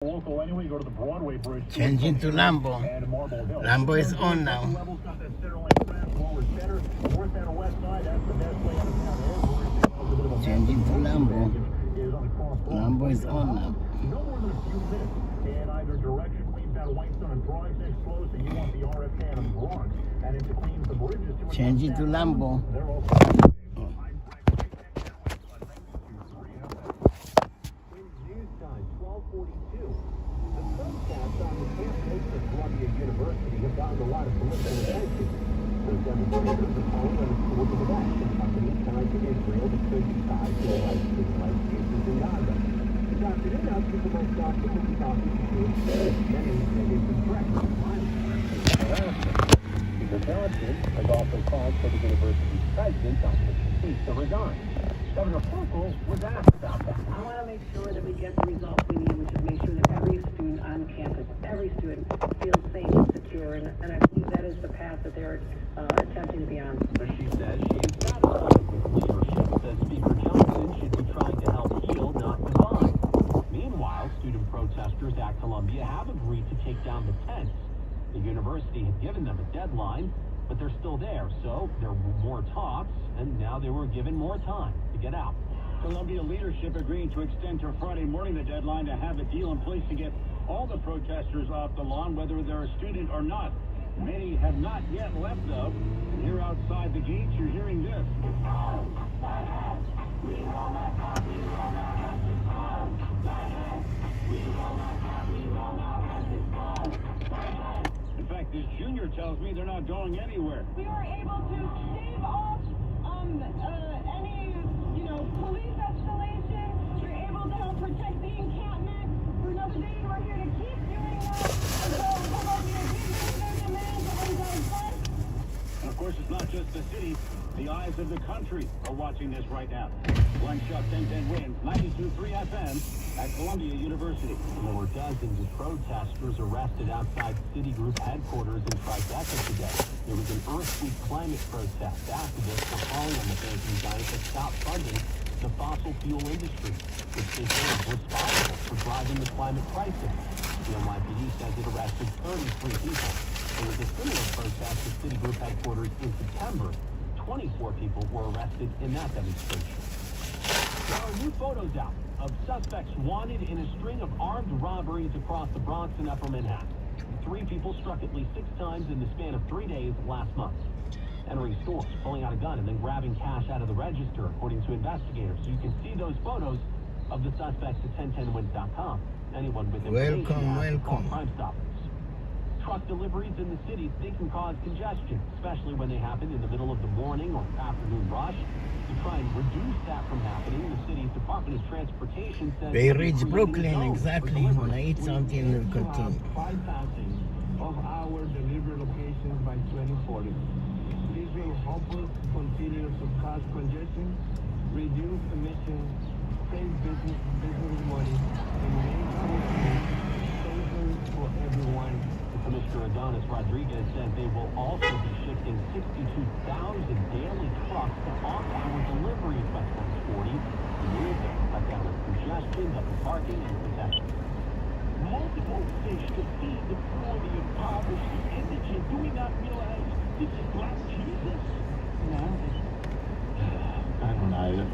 Local anyway, you go to the Broadway Bridge. Changing to Lambo. Lambo is on now. Changing to Lambo. Lambo is on now. No more than a few minutes in either direction. Queens out of Whitestone and Bronx next close, and you want the RFK out of Bronx and into Queens, the bridges. Changing to Lambo. They're also University have gotten a lot of political attention. The demonstrators are calling on a course of action companies tied to Israel that could be tied to life cases in Gaza. This afternoon, now people might stop the movie talking to many say they've been threatened with violence. Speaker Johnson has also called for the university's president, Dr. Sharif, to resign. Governor Hochul was asked about that. I want to make sure that we get the results we need, which is make sure that every student on campus, every student feels safe and secure, and I believe that is the path that they're attempting to be on. She says she is satisfied with leadership, says Speaker Johnson should be trying to help heal, not divide. Meanwhile, student protesters at Columbia have agreed to take down the tents. The university had given them a deadline, but they're still there, so there were more talks, and now they were given more time to get out. Columbia leadership agreeing to extend to Friday morning the deadline to have a deal in place to get all the protesters off the lawn, whether they're a student or not. Many have not yet left, though. And here outside the gates, you're hearing this. In fact, this junior tells me they're not going anywhere. We were able to stave off any, police escalation. We're able to help protect the encampment. For another day, we're here to keep doing that. So, Columbia, give them their demands and digest. And of course, it's not just the city. The eyes of the country are watching this right now. One Shot 1010 wins 92.3 FM at Columbia University. There were dozens of protesters arrested outside Citigroup headquarters in Tribeca today. There was an Earth Week climate protest. Activists were calling on the banking giant to stop funding the fossil fuel industry, which they say is responsible for driving the climate crisis. The NYPD says it arrested 33 people. There was a similar protest at Citigroup headquarters in September. 24 people were arrested in that demonstration. There are new photos out of suspects wanted in a string of armed robberies across the Bronx and Upper Manhattan. 3 people struck at least 6 times in the span of 3 days last month. Entering stores, pulling out a gun, and then grabbing cash out of the register, according to investigators. So you can see those photos of the suspects at 1010wins.com. Anyone with information has to call Crime Stoppers. Truck deliveries in the city, they can cause congestion, especially when they happen in the middle of the morning or afternoon rush. To try and reduce that from happening, the city's Department of Transportation says... They reach Brooklyn exactly. When I eat something, they'll continue. 5,000 of our delivery locations by 2040. This will help us continue to cause congestion, reduce emissions, save business money, and make our safer for everyone. Commissioner Adonis Rodriguez said they will also be shifting 62,000 daily trucks to off-hour deliveries by 2040. The move to cut down on congestion, double parking, and protection. Multiple fish to feed the poor, the impoverished, the indigent. Do we not realize this is Black Jesus? No. I don't either.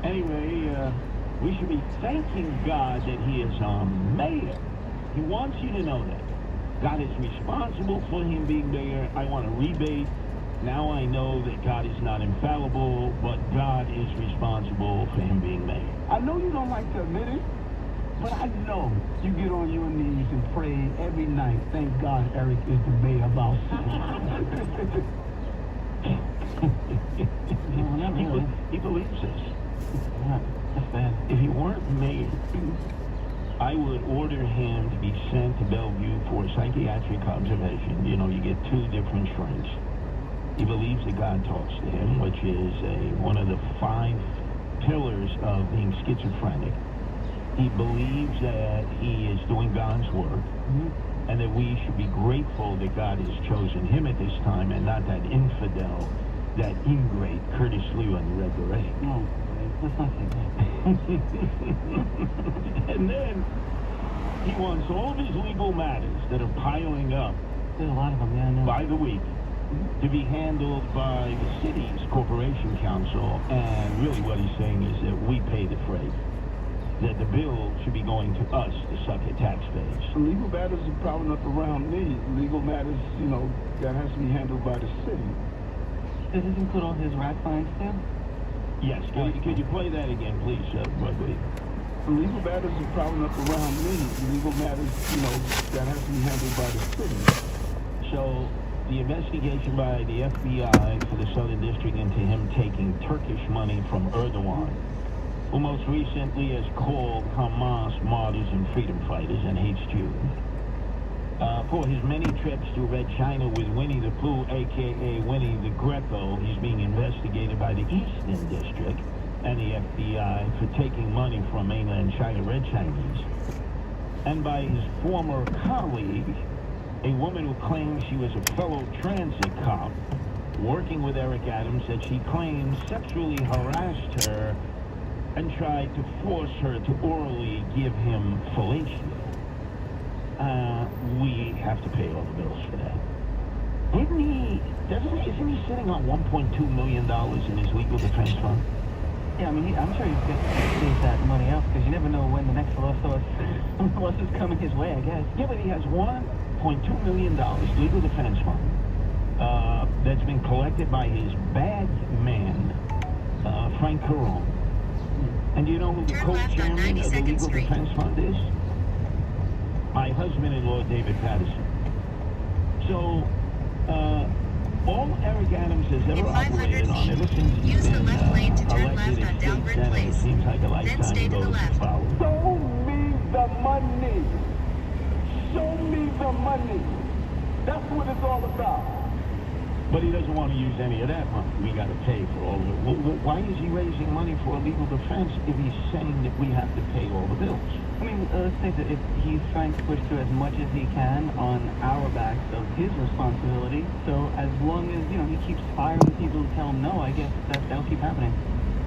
Anyway, we should be thanking God that he is our mayor. He wants you to know that. God is responsible for him being mayor. I want a rebate. Now I know that God is not infallible, but God is responsible for him being mayor. I know you don't like to admit it, but I know you get on your knees and pray every night. Thank God Eric is the mayor of our city. He believes this. That's bad. If he weren't mayor, I would order him to be sent to Bellevue for psychiatric observation. You get 2 different shrinks. He believes that God talks to him, which is one of the 5 pillars of being schizophrenic. He believes that he is doing God's work, and that we should be grateful that God has chosen him at this time and not that infidel, that ingrate Curtis Liu on the Red Beret. No, let's not say that. And then He wants all of his legal matters that are piling up. There's a lot of them, yeah, I know. By the week, to be handled by the city's corporation council, and really what he's saying is that we pay the freight. That the bill should be going to us, the sucker taxpayers. Legal matters are piling up around me. Legal matters, that has to be handled by the city. Does this include all his rat fines too? Yes, could you play that again, please, Buddy? Legal matters are piling up around me. Legal matters, that has to be handled by the city. So, the investigation by the FBI for the Southern District into him taking Turkish money from Erdogan, who most recently has called Hamas martyrs and freedom fighters and hates Jews. For his many trips to Red China with Winnie the Pooh, a.k.a. Winnie the Greco, he's being investigated by the Eastern District and the FBI for taking money from mainland China Red Chinese. And by his former colleague, a woman who claims she was a fellow transit cop, working with Eric Adams, that she claims sexually harassed her and tried to force her to orally give him fellatio. We have to pay all the bills for that. Isn't he sitting on $1.2 million in his legal defense fund? Yeah, I mean, I'm sure he's going to save that money up, because you never know when the next lawsuit is coming his way, I guess. Yeah, but he has $1.2 million legal defense fund that's been collected by his bad man, Frank Caron. And do you know who the co-chairman of the legal defense fund is? My husband-in-law, David Patterson. So, all Eric Adams has ever operated on ever since he's been elected as state senator, seems like a lifetime ago, is following. Show me the money. Show me the money. That's what it's all about. But he doesn't want to use any of that money. We got to pay for all of it. Why is he raising money for a legal defense if he's saying that we have to pay all the bills? I mean, let's say that if he's trying to push through as much as he can on our backs of his responsibility, so as long as, he keeps firing people to tell him no, I guess that'll keep happening.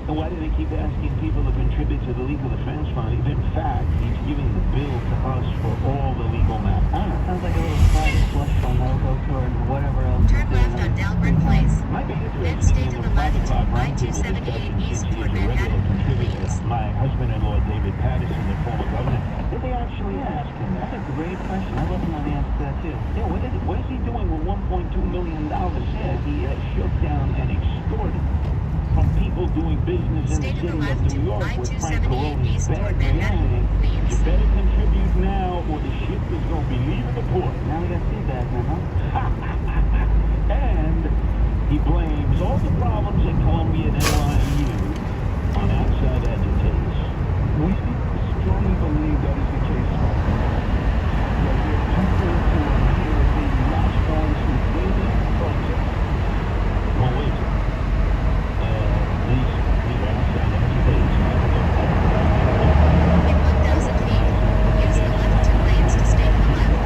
So why do they keep asking people to contribute to the legal defense fund if in fact he's giving the bill to us for all the legal matters? I don't know, it sounds like a little private slush fund that'll go toward whatever else. Turn left on Dalbert Place. Might be Then interesting stay in to the the left private to roundtable I-278 discussion East since he toward is a regular Manhattan, contributor. please. My husband-in-law, David Patterson, the former governor, did they actually ask him that? That's a great question. I'd love to know the answer to that, too. Yeah, what is he doing with $1.2 million that he shook down and extorted from people doing business in the Stay to city the of left New to York with Frank I-278 Caron's East bad toward Manhattan, gang? please. You better contribute now or the ship is going to be leaving the port. Now we got feedback, man, huh? And he blames all the problems at Columbia and NYU on outside agitators. We strongly believe that is the case. That there are people who are here being latched on to any project. Well, wait a second. These are outside agitators. In 1,000 feet, use the left two lanes to stay to the left.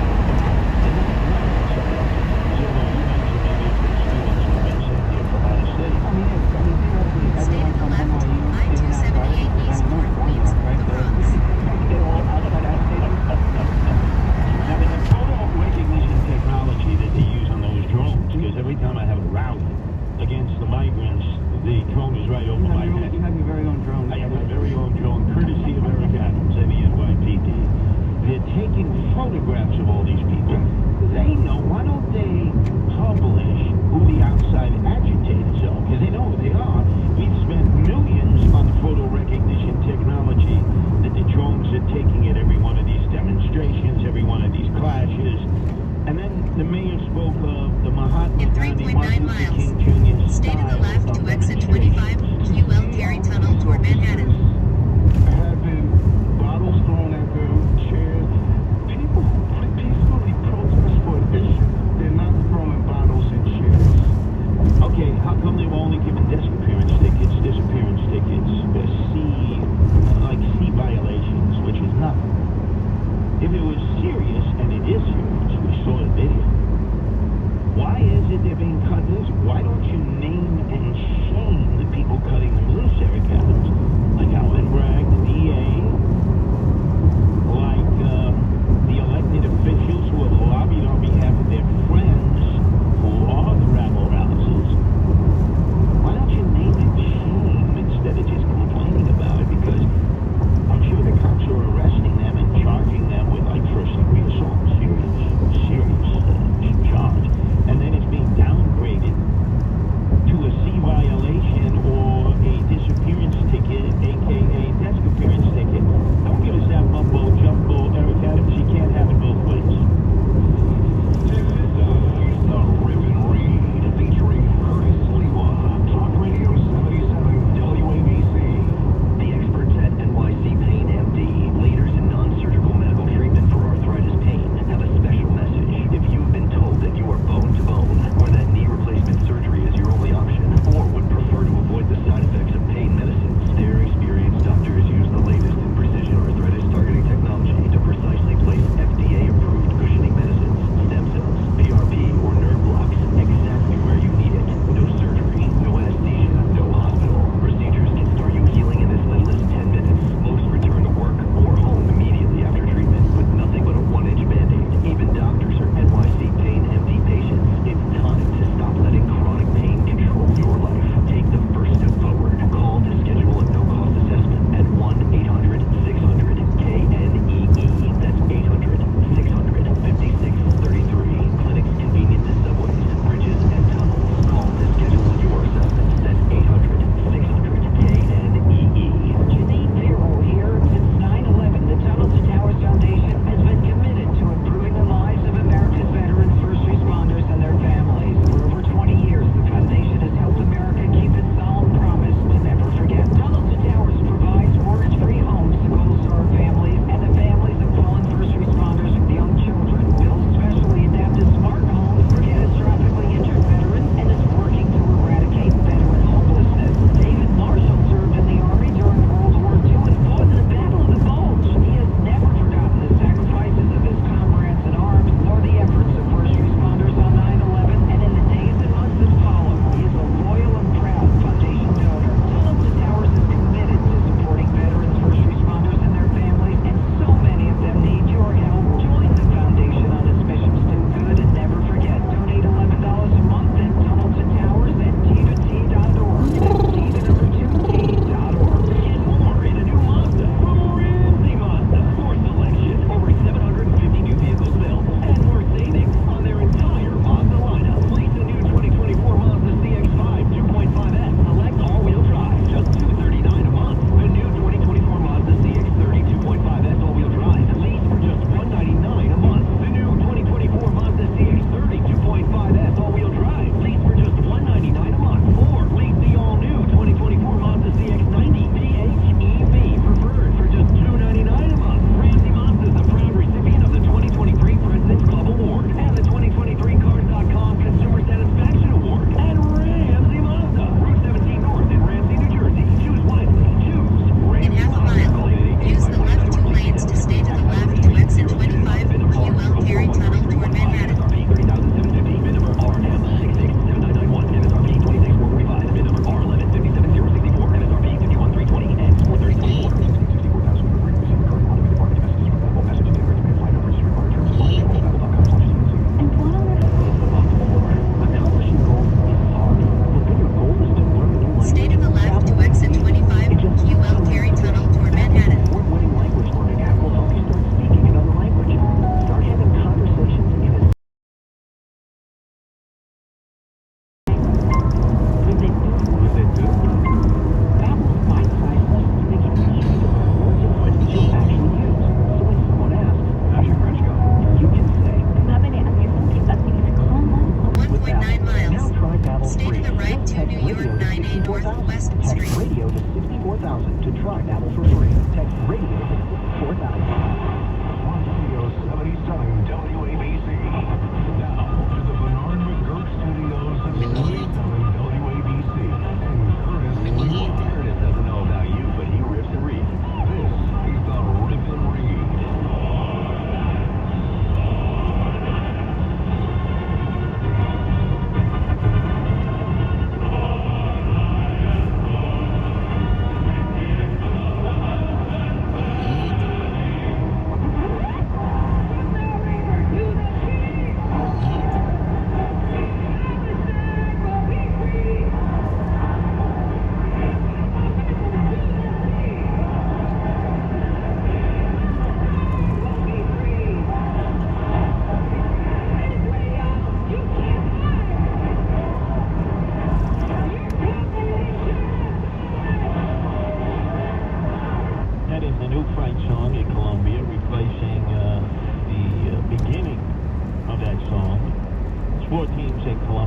Stay to the left, I-278 East toward Queens, the Bronx. Now, they have photo recognition technology that they use on those drones, because every time I have a rally against the migrants, the drone is right over my head. You have your very own drone. I have my very own drone, courtesy of Eric Adams and the NYPD. They're taking photographs of all these people. They know, why don't they publish who the outside agitators are? Because they know who they are. We've spent millions on the photo recognition technology that the drones are taking at every one of these demonstrations, every one of these clashes. And then the mayor spoke of the Mahatma In Gandhi 3.9 Martin Luther miles, King Jr. stay to the style left of to exit demonstrations. 25, QL Terry Tunnel toward Manhattan. Having bottles thrown at them, chairs. People who peacefully protest for an issue, they're not throwing bottles and chairs. Okay, how come they were only given disappearance tickets, C violations, which is nothing? If it was serious, and it is serious, we saw the video, why is it they're being cut loose? Why don't you name and shame the people cutting them loose, Eric Adams? Like Alan Bragg, the DA, like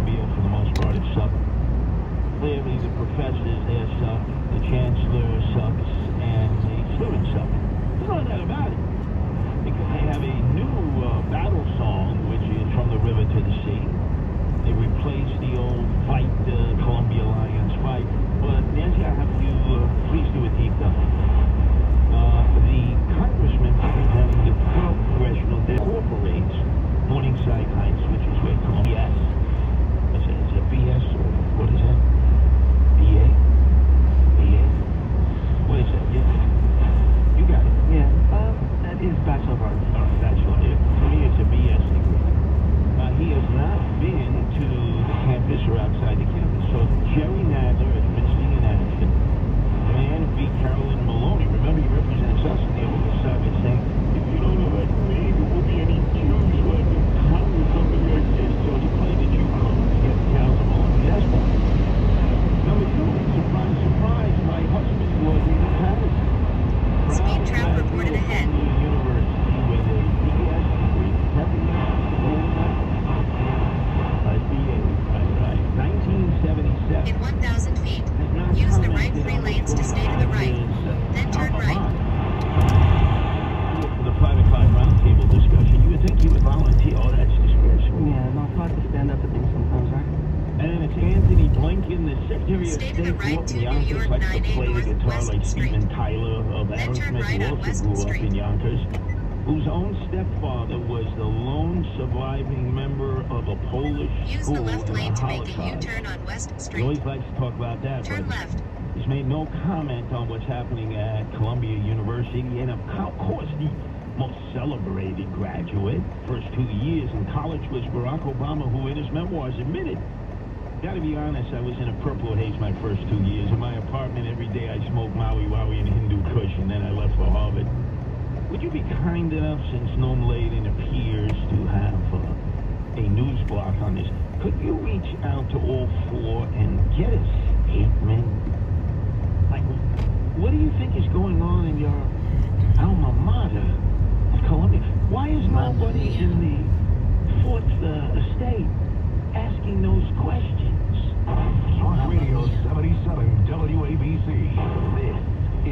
Columbia, for the most part, it sucked. Clearly, the professors there suck, the chancellor sucks, and the students suck. There's no doubt about it. Because they have a new battle song, which is From the River to the Sea. They replaced the old Fight the Columbia Lions Fight. But Nancy, I have you please do a deep dive. The congressman representing the 12th congressional incorporates Morningside Heights, which is where Columbia is. Is it BS or what is that? BA? BA? What is that? Yeah. You got it. Yeah, that is Bachelor of Arts. All right, Bachelor. For me, it's a BS degree. He has not been to the campus or outside the campus. So Jerry Nadler has been seen in action. And B. Carolyn Maloney, remember, he represents us in the other side by saying, if you don't elect me, there will be any Jews left in Congress under your exist. So it's plain that you come to get Carolyn Maloney. That's one. Number two, surprise, surprise, my husband was in Paris. Speed trap reported ahead. University with a BS degree. Right. 1977. In 1,000 feet, use the right 3 lanes to stay to the right, then turn right. For the 5 o'clock roundtable discussion, you would think you would volunteer. Oh, that's disgraceful. Yeah, no, it's hard to stand up to things sometimes, right? And it's Anthony Blinken, the Secretary of Stay to the State, right who to up in New Yonkers York likes to 9A play the guitar Northwest like Street. Steven Tyler of Then turn Aerosmith, right who on also West grew up Street. in Yonkers, whose own stepfather was the lone surviving member of a Polish Use school the left in lane the to make a Holocaust. U-turn on West He Street. always likes to talk about that, Turn but left. he's made no comment on what's happening at Columbia University, and of course the most celebrated graduate. First 2 years in college was Barack Obama, who in his memoirs admitted, gotta be honest, I was in a purple haze my first 2 years. In my apartment every day I smoked Maui Wowie and Hindu Kush, and then I left for Harvard. Would you be kind enough, since Noam Laden appears to have a news block on this, could you reach out to all four and get a statement? Like, what do you think is going on in your alma mater of Columbia? Why is nobody in the Fourth Estate asking those questions? Talk Radio 77 WABC. This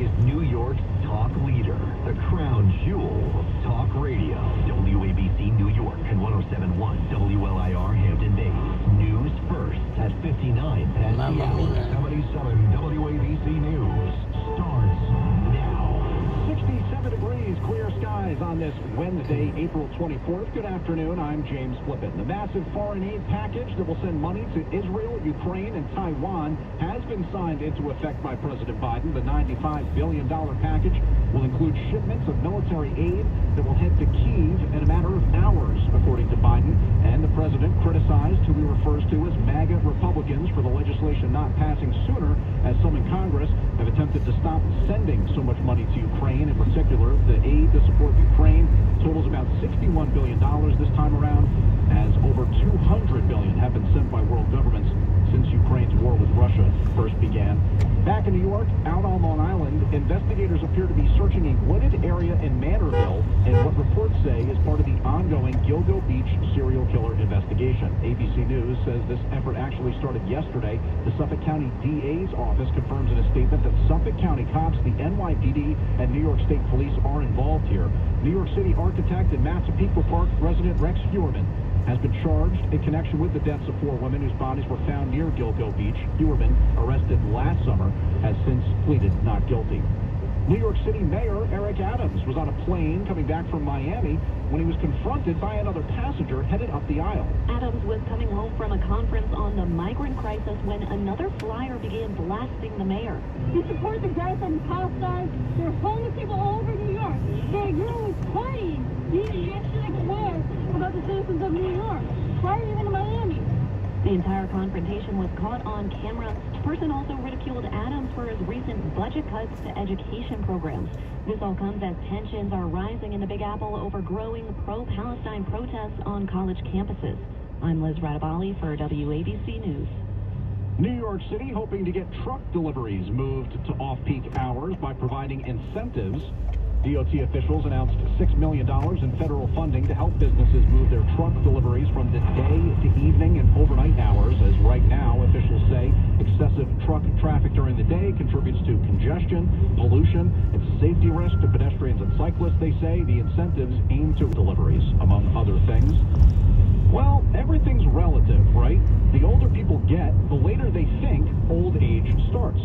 is New York's talk leader, the crown jewel of talk radio. WABC New York and 107.1 WLIR Hampton Bays. News first at 59 past the hour. 77 WABC News starts now. 67 degrees, clear skies on this Wednesday, April 24th. Good afternoon, I'm James Flippin. The massive foreign aid package that will send money to Israel, Ukraine, and Taiwan has been signed into effect by President Biden. The $95 billion package will include shipments of military aid that will head to Kyiv in a matter of hours, according to Biden. And the president criticized who he refers to as MAGA Republicans for the legislation not passing sooner, as some in Congress have attempted to stop sending so much money to Ukraine. In particular, the aid to support Ukraine totals about $61 billion this time around, as over $200 billion have been sent by world governments since Ukraine's war with Russia first began. Back in New York, out on Long Island, investigators appear to be searching a wooded area in Manorville in what reports say is part of the ongoing Gilgo Beach serial killer investigation. ABC News says this effort actually started yesterday. The Suffolk County DA's office confirms in a statement that Suffolk County cops, the NYPD, and New York State Police are involved here. New York City architect and Massapequa Park resident Rex Feuerman has been charged in connection with the deaths of 4 women whose bodies were found near Gilgo Beach. Feuerman, arrested last summer, has since pleaded not guilty. New York City Mayor Eric Adams was on a plane coming back from Miami when he was confronted by another passenger headed up the aisle. Adams was coming home from a conference on the migrant crisis when another flyer began blasting the mayor. You support the guy from Palestine. There are homeless people all over New York. There are girls crying. You actually care about the citizens of New York. Why are you even in Miami? The entire confrontation was caught on camera. The person also ridiculed Adams for his recent budget cuts to education programs. This all comes as tensions are rising in the Big Apple over growing pro-Palestine protests on college campuses. I'm Liz Radabali for WABC News. New York City hoping to get truck deliveries moved to off-peak hours by providing incentives DOT officials announced $6 million in federal funding to help businesses move their truck deliveries from the day to evening and overnight hours, as right now officials say excessive truck traffic during the day contributes to congestion, pollution, and safety risk to pedestrians and cyclists. They say the incentives aim to deliveries, among other things. Well, everything's relative, right? The older people get, the later they think old age starts.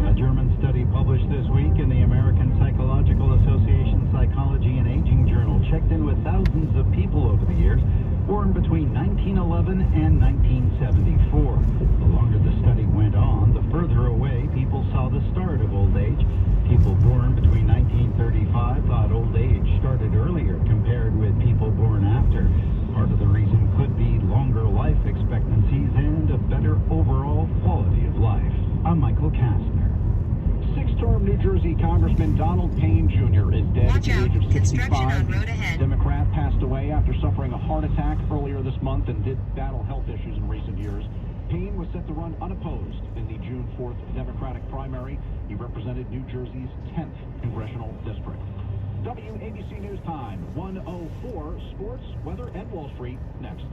A German study published this week in the American Psychological Association Psychology and Aging Journal checked in with thousands of people over the years, born between 1911 and 1974. The longer the study went on, the further away people saw the start of old age. People born between 1935 thought old age started earlier compared with people born after. Part of the reason could be longer life expectancies and a better overall quality of life. I'm Michael Kastner. Six-term New Jersey Congressman Donald Payne Jr. is dead at the age of 65. Democrat passed away after suffering a heart attack earlier this month and did battle health issues in recent years. Payne was set to run unopposed in the June 4th Democratic primary. He represented New Jersey's 10th congressional district. WABC News Time, 1:04, sports, weather, and Wall Street, next.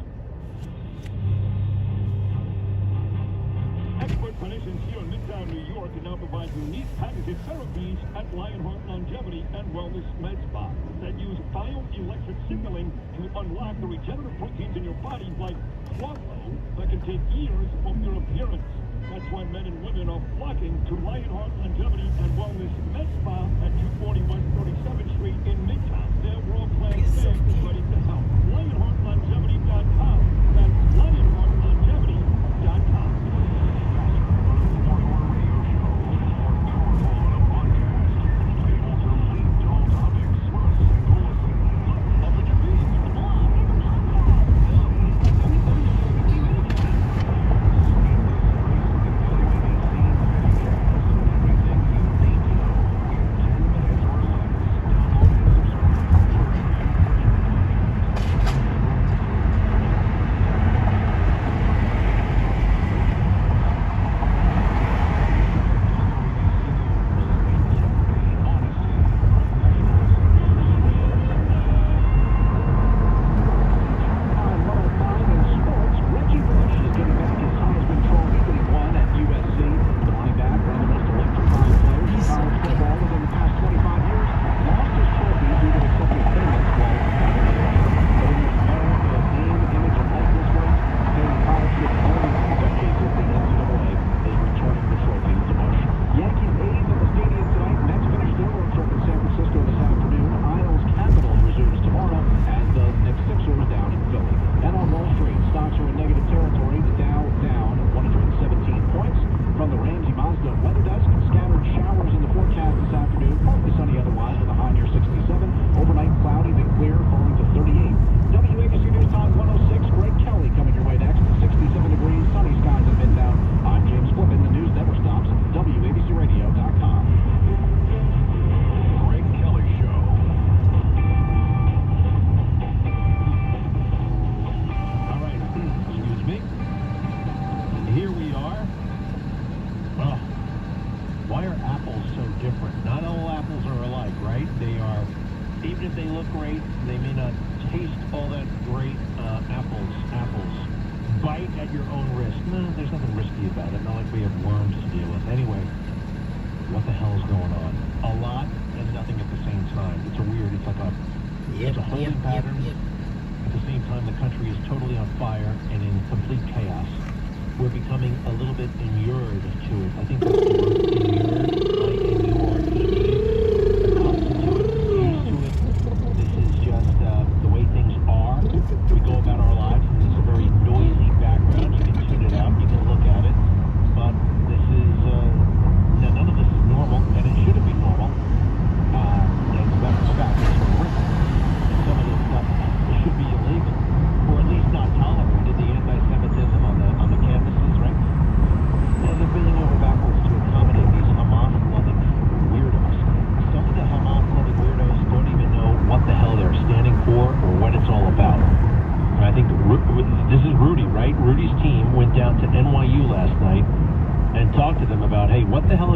Expert clinicians here in Midtown New York can now provide unique patented therapies at Lionheart Longevity and Wellness Med Spa that use bioelectric signaling to unlock the regenerative proteins in your body like chlorophyll that can take years off your appearance. That's why men and women are flocking to Lionheart Longevity and Wellness Med Spa at 241 37th Street in Midtown. Their world-class staff is ready to help. LionheartLongevity.com. That's LionheartLongevity.com.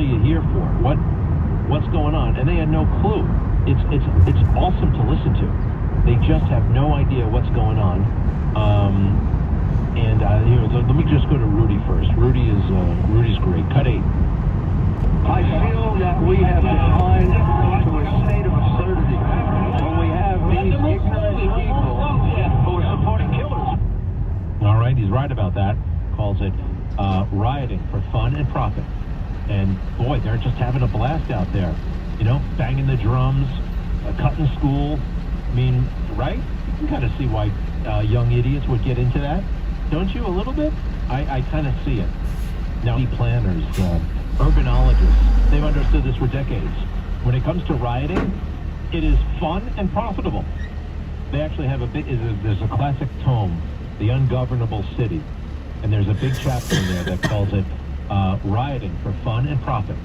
you here for? What's going on? And they had no clue. It's awesome to listen to. They just have no idea what's going on. Let me just go to Rudy first. Rudy's great. Cut 8. I feel that we have declined to a state of absurdity when we have these ignorant people who are supporting killers. All right, he's right about that. Calls it rioting for fun and profit. And boy, they're just having a blast out there. You know, banging the drums, cutting school. I mean, right? You can kind of see why young idiots would get into that. Don't you, a little bit? I kind of see it. Now, planners, urbanologists, they've understood this for decades. When it comes to rioting, it is fun and profitable. They actually have there's a classic tome, The Ungovernable City, and there's a big chapter in there that calls it rioting for fun and profit.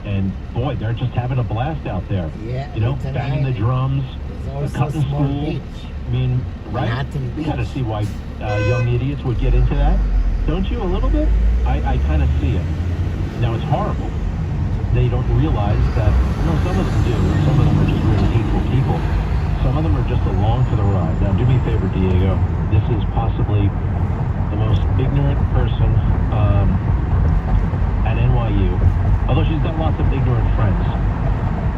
And boy, they're just having a blast out there. Yeah, you know, banging the drums, cutting school. Beach. I mean, right? You kind of see why young idiots would get into that. Don't you, a little bit? I kind of see it. Now, it's horrible. They don't realize that, some of them do. Some of them are just really hateful people. Some of them are just along for the ride. Now, do me a favor, Diego. This is possibly the most ignorant person at NYU. Although she's got lots of ignorant friends.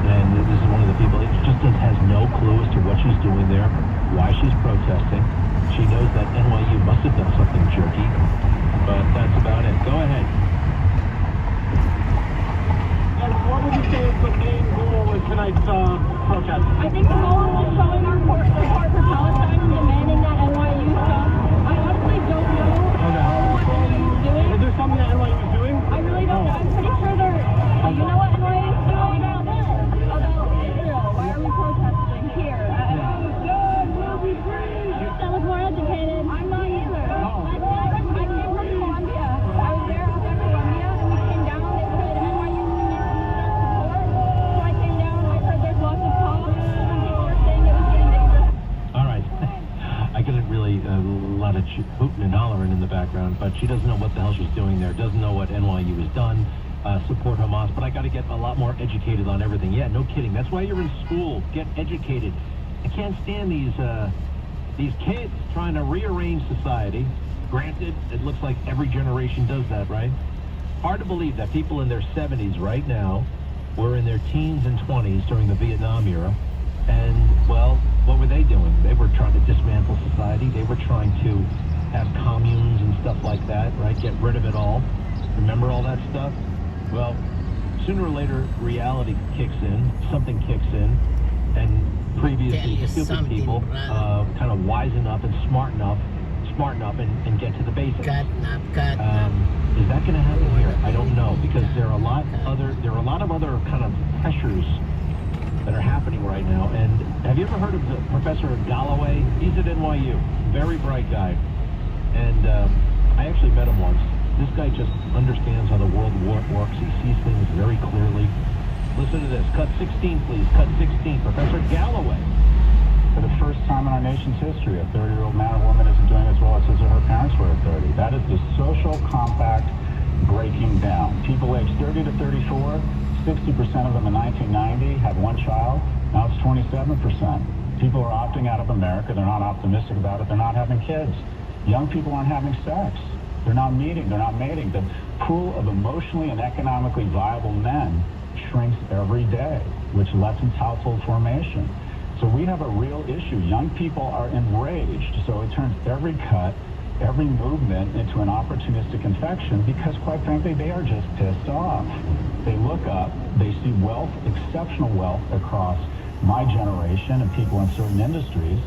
And this is one of the people that just has no clue as to what she's doing there, why she's protesting. She knows that NYU must have done something jerky. But that's about it. Go ahead. And what would you say is the main goal of tonight's protest? I think the goal is just showing our support for Palestine and demanding that NYU stop. I honestly don't know what NYU is doing. Is there something that NYU is doing? I really don't know. I'm pretty sure they're... you know what NYU is doing about Israel? Why are we protesting here? I was more educated. I'm not either. I came from Columbia. I was there up at Columbia, and we came down. They said NYU support. So I came down. I heard there's lots of talk. Some people were saying it was getting dangerous. All right. I couldn't really a lot of hooting and hollering in the background, but she doesn't know what the hell she's doing there. Doesn't know what NYU has done. Support Hamas, but I got to get a lot more educated on everything. Yeah, no kidding. That's why you're in school. Get educated. I can't stand these kids trying to rearrange society. Granted, it looks like every generation does that, right? Hard to believe that people in their 70s right now were in their teens and 20s during the Vietnam era. And, well, what were they doing? They were trying to dismantle society. They were trying to have communes and stuff like that, right? Get rid of it all. Remember all that stuff? Well, sooner or later, reality kicks in, something kicks in, and previously stupid people kind of wisen up and smarten up and get to the basics. Is that going to happen here? I don't know, because there are a lot of other kind of pressures that are happening right now. And have you ever heard of the Professor Galloway? He's at NYU, very bright guy, and I actually met him once. This guy just understands how the world works. He sees things very clearly. Listen to this. Cut 16, please. Cut 16. Professor Galloway. For the first time in our nation's history, a 30-year-old man or woman isn't doing as well as his or her parents were at 30. That is the social compact breaking down. People aged 30 to 34, 60% of them in 1990 had one child. Now it's 27%. People are opting out of America. They're not optimistic about it. They're not having kids. Young people aren't having sex. They're not meeting. They're not mating. The pool of emotionally and economically viable men shrinks every day, which lessens household formation. So we have a real issue. Young people are enraged. So it turns every cut, every movement into an opportunistic infection because, quite frankly, they are just pissed off. They look up, they see wealth, exceptional wealth across my generation and people in certain industries,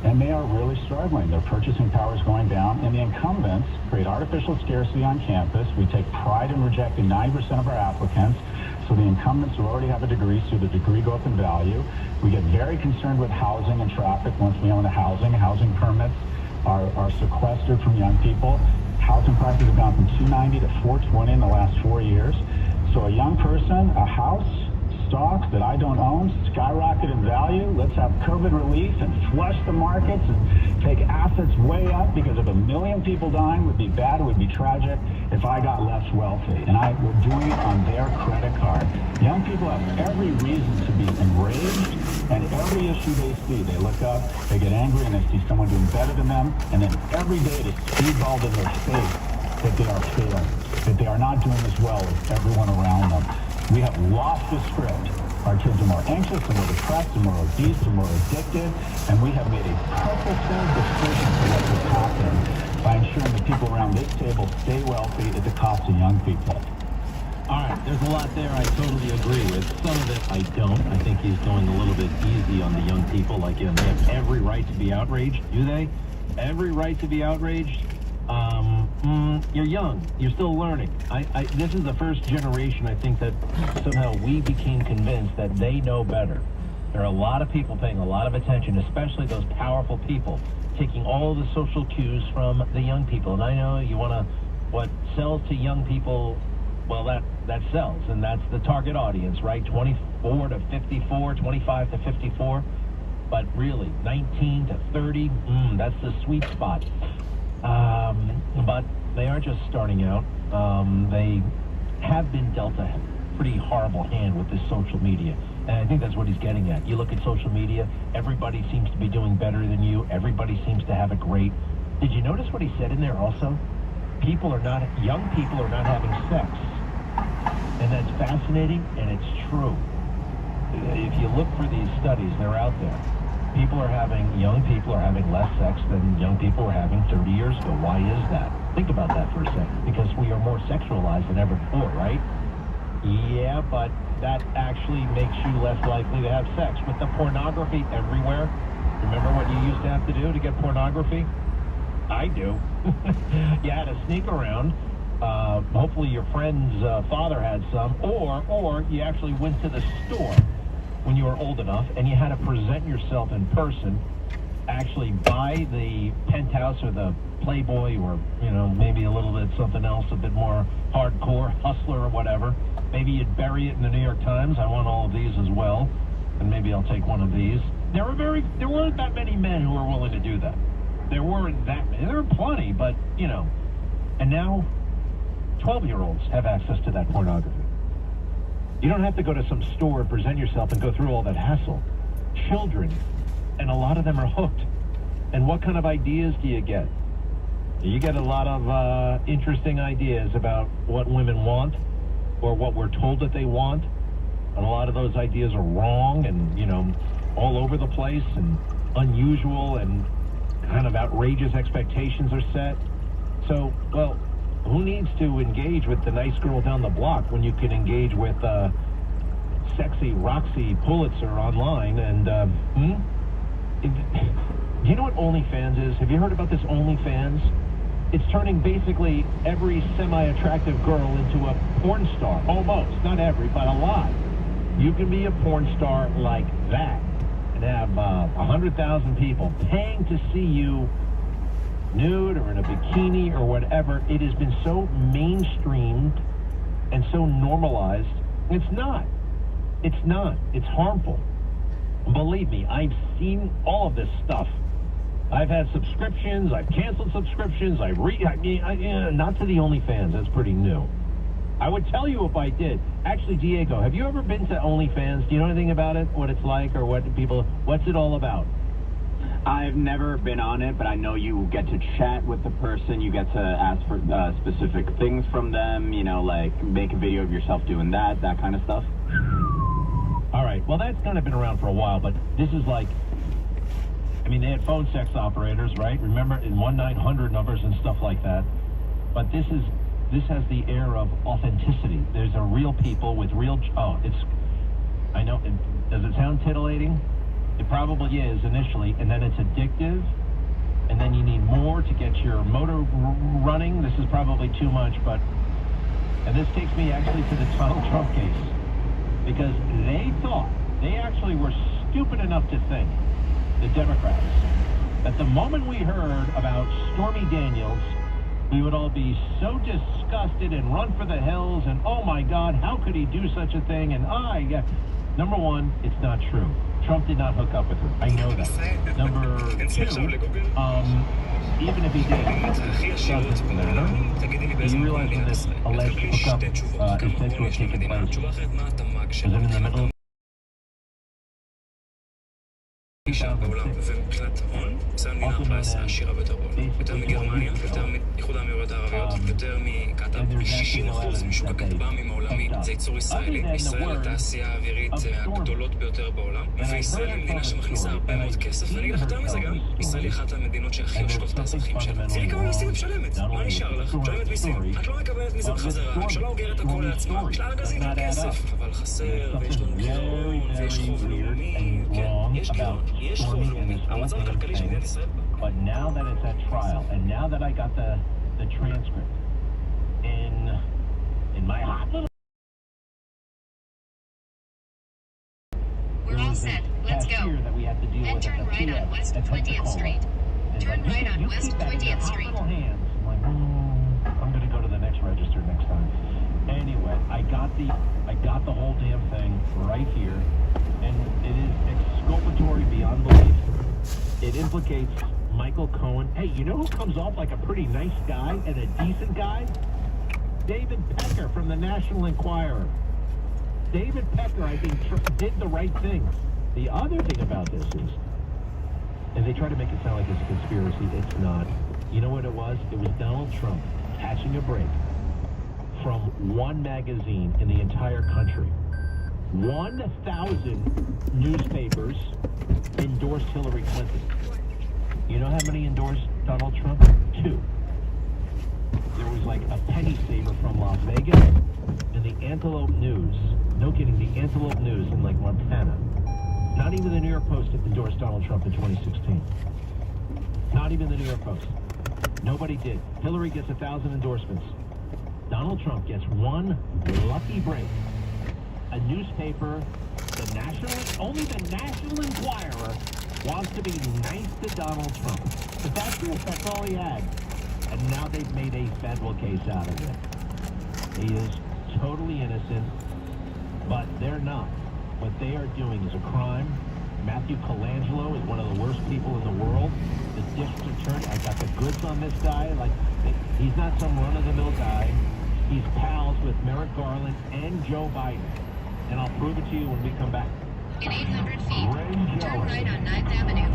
and they are really struggling. Their purchasing power is going down, and the incumbents create artificial scarcity on campus. We take pride in rejecting 90% of our applicants, so the incumbents who already have a degree see the degree go up in value. We get very concerned with housing and traffic once we own the housing. Housing permits are sequestered from young people. Housing prices have gone from $290 to $420 in the last 4 years. So a young person, a house stocks that I don't own skyrocket in value. Let's have COVID relief and flush the markets and take assets way up, because if 1 million people dying would be bad, it would be tragic if I got less wealthy. And we're doing it on their credit card. Young people have every reason to be enraged, and every issue they see, they look up, they get angry, and they see someone doing better than them, and then every day it is speedballed in their face that they are failing, that they are not doing as well as everyone around them. We have lost the script. Our kids are more anxious, and more depressed, and more obese, and more addicted, and we have made a purposeful decision for what is happening by ensuring that people around this table stay wealthy at the cost of young people. All right, there's a lot there I totally agree with. Some of it I don't. I think he's going a little bit easy on the young people. Like, you know, they have every right to be outraged. Do they? Every right to be outraged? You're young. You're still learning. This is the first generation, I think, that somehow we became convinced that they know better. There are a lot of people paying a lot of attention, especially those powerful people, taking all the social cues from the young people. And I know you want to, what sells to young people, well, that sells, and that's the target audience, right? 24 to 54, 25 to 54. But really, 19 to 30, that's the sweet spot. But they aren't just starting out. They have been dealt a pretty horrible hand with this social media. And I think that's what he's getting at. You look at social media, everybody seems to be doing better than you. Everybody seems to have it great. Did you notice what he said in there also? Young people are not having sex. And that's fascinating, and it's true. If you look for these studies, they're out there. Young people are having less sex than young people were having 30 years ago. Why is that? Think about that for a second. Because we are more sexualized than ever before, right? Yeah, but that actually makes you less likely to have sex. With the pornography everywhere, remember what you used to have to do to get pornography? I do. You had to sneak around. Hopefully your friend's father had some, or you actually went to the store when you were old enough, and you had to present yourself in person, actually buy the Penthouse or the Playboy, or, you know, maybe a little bit something else, a bit more hardcore, Hustler or whatever. Maybe you'd bury it in the New York Times. I want all of these as well, and maybe I'll take one of these. There weren't that many men who were willing to do that. There weren't that many. There were plenty, but, you know. And now, 12-year-olds have access to that pornography. You don't have to go to some store and present yourself and go through all that hassle. Children, and a lot of them are hooked. And what kind of ideas do you get? You get a lot of interesting ideas about what women want, or what we're told that they want. And a lot of those ideas are wrong and, you know, all over the place and unusual, and kind of outrageous expectations are set. So, well, who needs to engage with the nice girl down the block when you can engage with sexy Roxy Pulitzer online? And do you know what OnlyFans is? Have you heard about this OnlyFans? It's turning basically every semi-attractive girl into a porn star. Almost. Not every, but a lot. You can be a porn star like that and have 100,000 people paying to see you nude or in a bikini or whatever. It has been so mainstreamed and so normalized. It's not. It's harmful. Believe me, I've seen all of this stuff. I've had subscriptions. I've canceled subscriptions. not to the OnlyFans. That's pretty new. I would tell you if I did. Actually, Diego, have you ever been to OnlyFans? Do you know anything about it? What it's like, or what's it all about? I've never been on it, but I know you get to chat with the person. You get to ask for specific things from them, you know, like make a video of yourself doing that kind of stuff. All right. Well, that's kind of been around for a while, but this is like, I mean, they had phone sex operators, right? Remember, in 1-900 numbers and stuff like that. But this has the air of authenticity. There's a real people with real, I know, does it sound titillating? It probably is initially, and then it's addictive, and then you need more to get your motor running. This is probably too much, and this takes me actually to the Donald Trump case, because they actually were stupid enough to think, the Democrats, that the moment we heard about Stormy Daniels, we would all be so disgusted and run for the hills, and oh my God, how could he do such a thing? And Number one, it's not true. Trump did not hook up with her. I know that. Number two, even if he did, it doesn't matter. Do you realize when this alleged hookup is said to have taken place? Was it in the middle of בעולם, ומבחינת הון, זו המדינה ה-14 העשירה ביותר בעולם. יותר מגרמניה, יותר מאיחוד האמירויות הערביות, יותר מקטר, 60% משוק הכטב"מים העולמי, זה ייצור ישראלי. ישראל התעשייה האווירית הגדולות ביותר בעולם, וישראל היא מדינה שמכניסה הרבה מאוד כסף, ואני אגיד לך יותר מזה גם, ישראל היא אחת המדינות שהכי עושקות את האזרחים שלה. תראי כמה מיסים את משלמת, מה נשאר לך? משלמת מיסים, את לא מקבלת מזה בחזרה, הממשלה אוגרת הכל לעצמה, יש לה ארגזים של כסף, אבל חסר, ויש לנו גירעון, ויש חוב לאומי, כן, יש גירעון. But now that it's at trial, and now that I got the transcript in my hot little... We're all set. Let's go. Then turn right on West 20th Street. Turn right on West 20th Street. I'm like, I'm going to go to the next register next time. Anyway, I got the whole damn thing right here, and it is exculpatory beyond belief. It implicates Michael Cohen. Hey, you know who comes off like a pretty nice guy and a decent guy? David Pecker from the National Enquirer. David Pecker, I think, did the right thing. The other thing about this is, and they try to make it sound like it's a conspiracy, it's not. You know what it was? It was Donald Trump catching a break from one magazine in the entire country. 1,000 newspapers endorsed Hillary Clinton. You know how many endorsed Donald Trump? 2. There was like a penny saver from Las Vegas and the Antelope News. No kidding, the Antelope News in like Montana. Not even the New York Post endorsed Donald Trump in 2016. Not even the New York Post. Nobody did. Hillary gets 1,000 endorsements. Donald Trump gets one lucky break. A newspaper, only the National Enquirer wants to be nice to Donald Trump. But that's it, that's all he had. And now they've made a federal case out of it. He is totally innocent, but they're not. What they are doing is a crime. Matthew Colangelo is one of the worst people in the world. The district attorney, I got the goods on this guy. Like, he's not some run-of-the-mill guy. He's pals with Merrick Garland and Joe Biden. And I'll prove it to you when we come back. In 800 feet, turn right on 9th Avenue.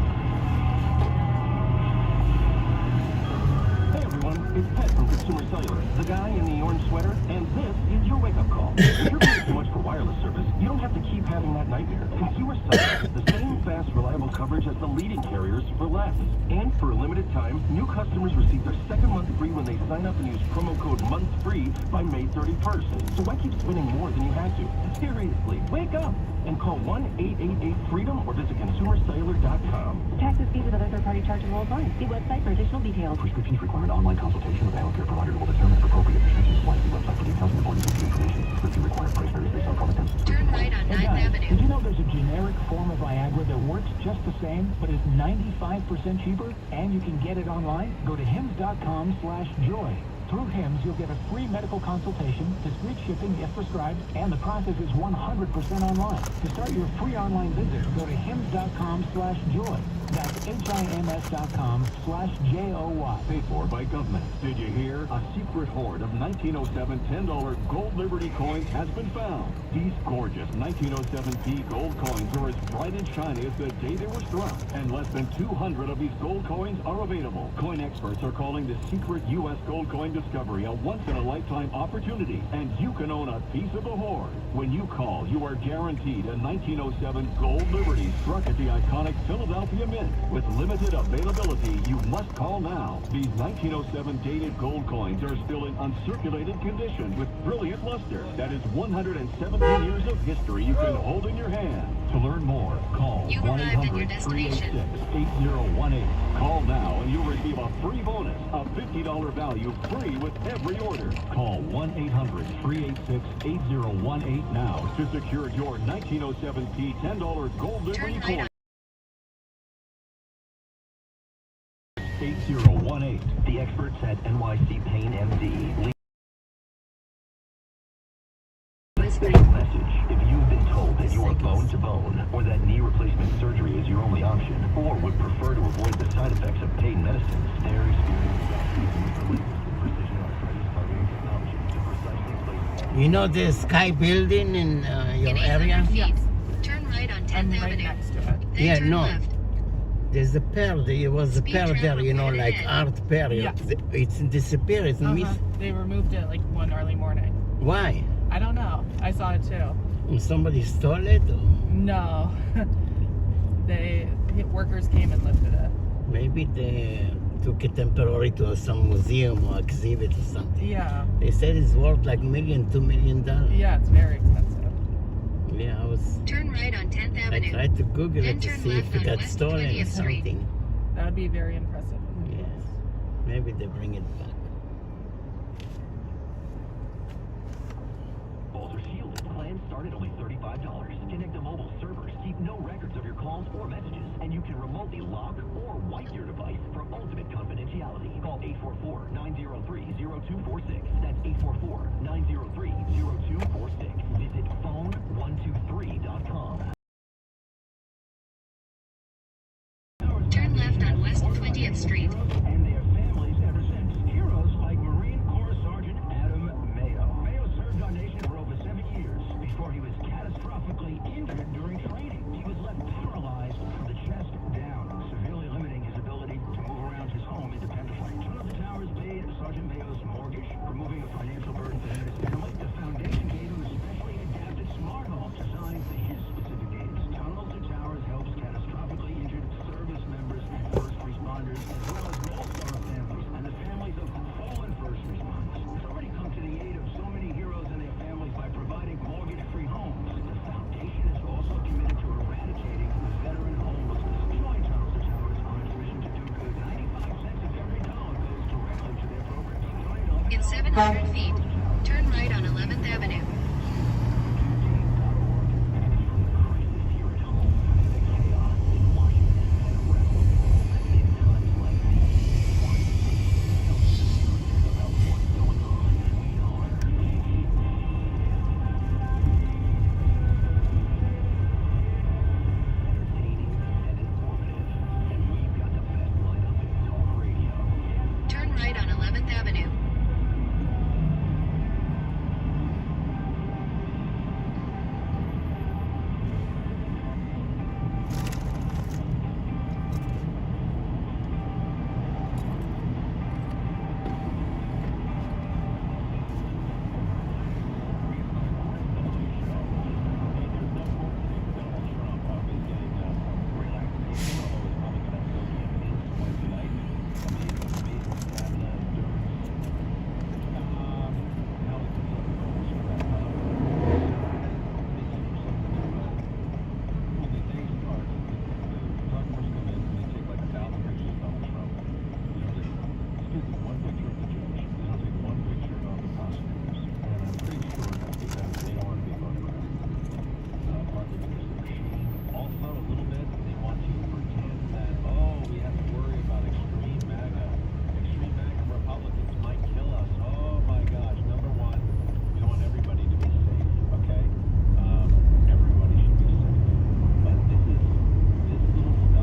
Hey everyone, it's Ted from Consumer Cellular, the guy in the orange sweater, and this is your wake-up call. If you're paying too much for wireless service, you don't have to keep having that nightmare. Consumer Cellular has the same fast, reliable coverage as the leading carriers for less. And for a limited time, new customers receive their second month free when they sign up and use promo code MONTHFREE by May 31st. So why keep spending more than you had to? Seriously, wake up and call 1-888-FREEDOM or visit consumercellular.com. Taxes, fees, and other third-party charges will apply. See website for additional details. Prescriptions require an online consultation with a healthcare provider who will determine if appropriate prescriptions apply. See website for details and important safety information. Prescription required price varies based on product and Turn right on 9th Avenue. Did you know there's a generic form of Viagra that works just the same, but is 95% cheaper? And you can get it online? Go to hims.com/joy. Through HIMS, you'll get a free medical consultation, discreet shipping if prescribed, and the process is 100% online. To start your free online visit, go to hims.com/joy. That's HIMS.com/JOY. Paid for by government. Did you hear? A secret hoard of 1907 $10 gold Liberty coins has been found. These gorgeous 1907p gold coins are as bright and shiny as the day they were struck. And less than 200 of these gold coins are available. Coin experts are calling the secret U.S. gold coin discovery a once-in-a-lifetime opportunity. And you can own a piece of the hoard. When you call, you are guaranteed a 1907 gold Liberty struck at the iconic Philadelphia Mint. With limited availability, you must call now. These 1907 dated gold coins are still in uncirculated condition with brilliant luster. That is 117 years of history you can hold in your hand. To learn more, call 1-800-386-8018. Call now and you'll receive a free bonus, a $50 value free with every order. Call 1-800-386-8018 now to secure your 1907p $10 gold Liberty coin. 8018. The experts at NYC Pain MD. Message. If you've been told that your bone bone, or that knee replacement surgery is your only option, or would prefer to avoid the side effects of pain medicines, their experienced doctors use the latest in precision arthritis targeting technology to precisely place. You know the Sky building in your area? Yes. Turn right on 10th Avenue. Right next to it. Then Yeah, turn no. left. There's a pair. There was a pair there, you know, like art pair. Yeah. It's disappeared. It's missing. They removed it like one early morning. Why? I don't know. I saw it too. Somebody stole it? Or No. Workers came and lifted it. maybe they took it temporary to some museum or exhibit or something. Yeah. They said it's worth like $1 million, $2 million. Yeah, it's very expensive. Yeah, I was. Turn right on 10th I Avenue. tried to Google Then it to turn see if left it on got West stolen or 20th Street. something. That would be very impressive. Yes. Maybe they bring it back. Boulder Shield plans start at only $35. Connect to mobile servers, keep no records of your calls or messages, and you can remotely lock or wipe your device for ultimate confidentiality. Call 844-903-0246. That's 844-903-0246. Visit phone123.com. Turn left on West 20th Street. And their families ever since. Heroes like Marine Corps Sergeant Adam Mayo. Mayo served our nation for over 7 years before he was catastrophically injured during training. He was left paralyzed from the chest down, severely limiting his ability to move around his home independently. One of the towers paid Sergeant Mayo's mortgage, removing a financial burden for him and his family. The foundation gave him a specially adapted smart home designed for his specific needs. Tunnels to Towers helps catastrophically injured service members and first responders, as well as all-star families and the families of fallen first responders. It's already come to the aid of so many heroes and their families by providing mortgage-free homes. The foundation is also committed to eradicating veteran homelessness. Join Tunnels to Towers on its mission to do good. 95 cents of every dollar goes directly to their program. In 700 feet, turn right on 11th Avenue. Turn right on 11th Avenue.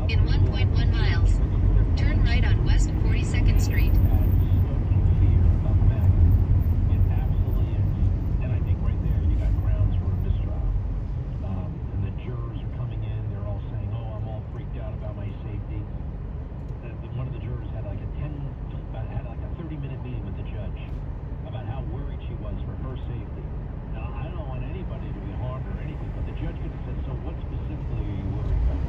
In 1.1 miles, turn right on West 42nd Street. And I think right there you got grounds for a mistrial. And the jurors are coming in, they're all saying, oh, I'm all freaked out about my safety. One of the jurors had like a 30-minute meeting with the judge about how worried she was for her safety. Now, I don't want anybody to be harmed or anything, but the judge could have said, so what specifically are you worried about?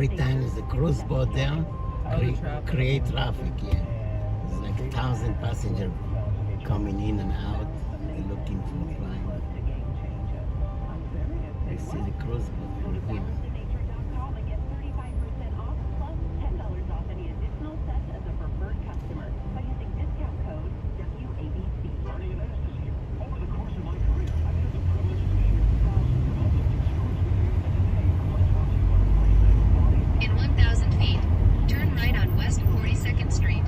every time there's a cruise boat there, create traffic, yeah. There's like 1,000 passengers coming in and out, looking for crime. I see the cruise boat from here. In 1,000 feet, turn right on West 42nd Street.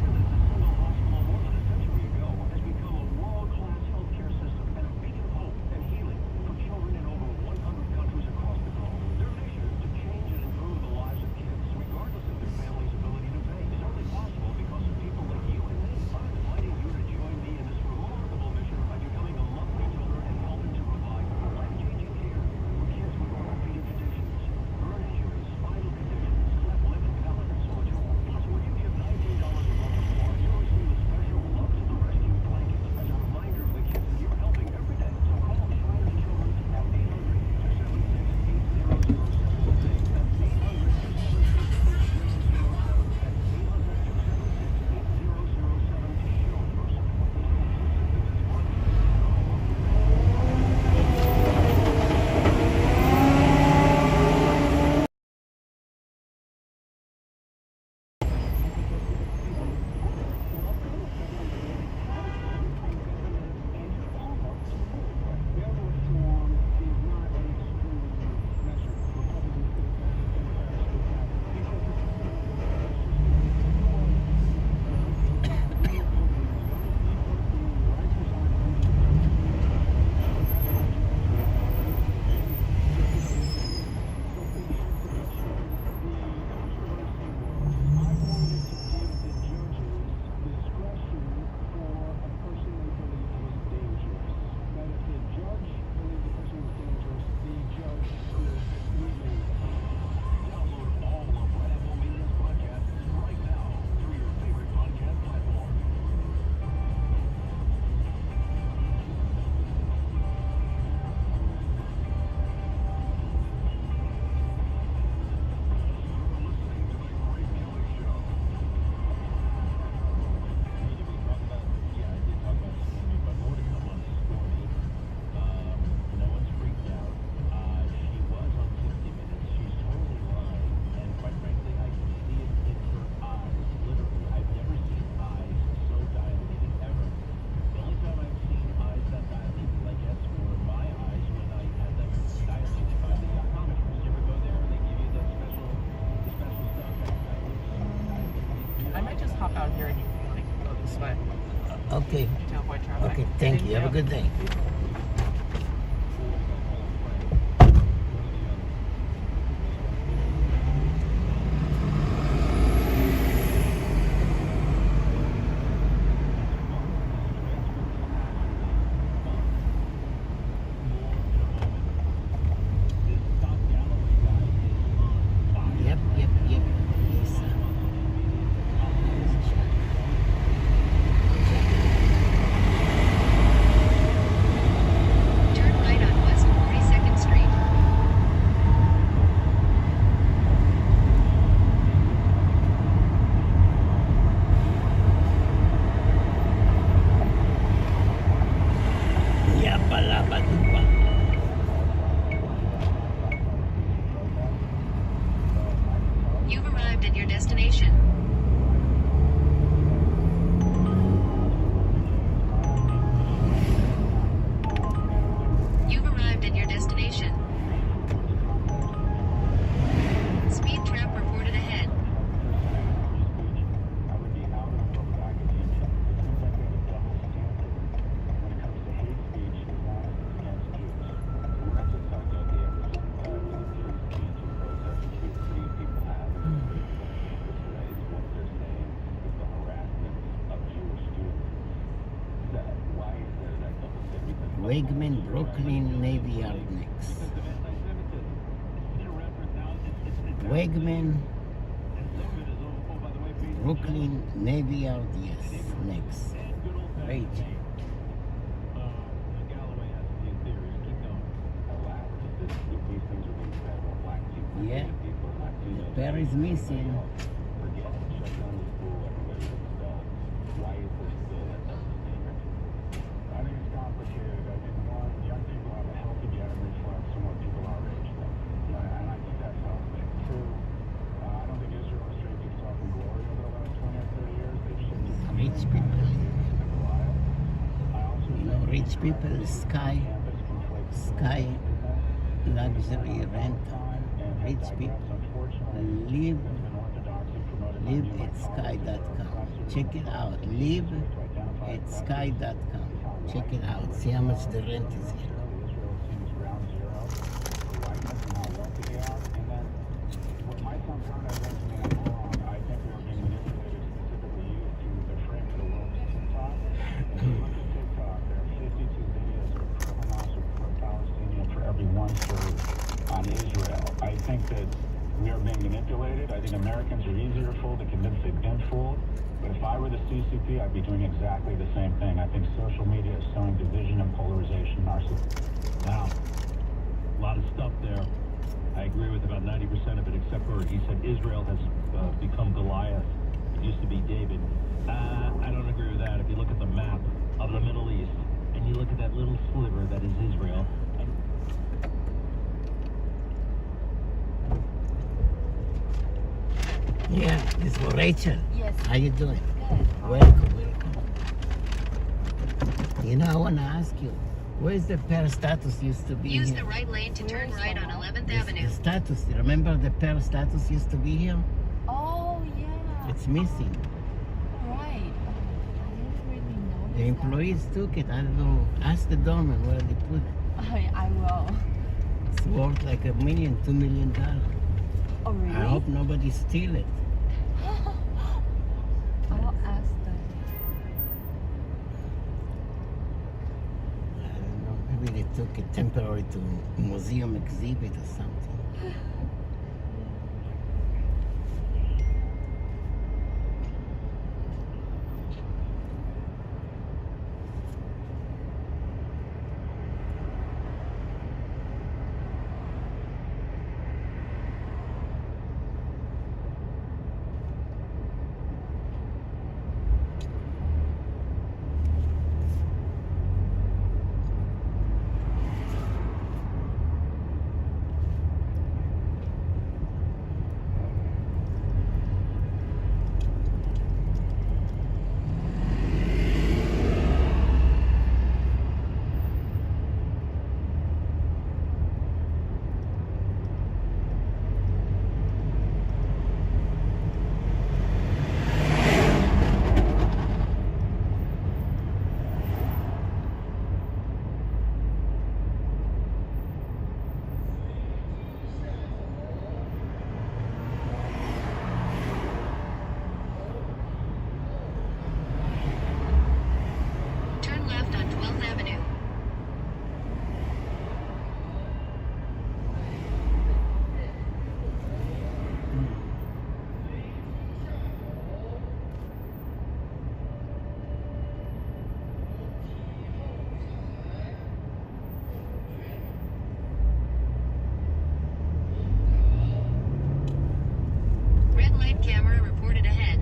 Okay. To avoid traffic. Okay, thank you. Have a good day. Yep. Yes, sir. Turn right on West 42nd Street. Yapalabadupa. You've arrived at your destination. You've arrived at your destination. Speed trap reported ahead. Wegman, Brooklyn, Navy Yard next. Wegman, Brooklyn, Navy Yard, yes, next. Great. Yeah, very is missing. I think it's complicated. I think, one, young people have a healthy gender reflex on what people our age think. And I think that's healthy. Two, I don't think Israel has straight itself in glory over the last 20 or 30 years. They've shifted from Rich people. I also You know, rich people, sky luxury rental. Rich people live at sky.com. Check it out. Live at sky.com. Check it out. See how much the rent is here. On Israel. I think that we are being manipulated. I think Americans are easier fooled to convince they've been fooled. But if I were the CCP, I'd be doing exactly the same thing. I think social media is sowing division and polarization in our society. Now, a lot of stuff there. I agree with about 90% of it, except for he said Israel has become Goliath. It used to be David. I don't agree with that. If you look at the map of the Middle East, and you look at that little sliver that is Israel, Yeah, this is for Rachel. Yes. How you doing? Good. Welcome. You know, I want to ask you, where's the Pear status used to be Use here? the right lane to turn right on 11th Avenue. The status, remember the Pear status used to be here? Oh, yeah. It's missing. Right. I didn't really know. The employees took it. I don't know. Ask the doorman where they put it. I will. It's worth like $1 million, $2 million. Oh, really? I hope nobody steal it. I'll ask them. I don't know. Maybe they took it temporary to museum exhibit or something. Turn left on 12th Avenue. Red light camera reported ahead.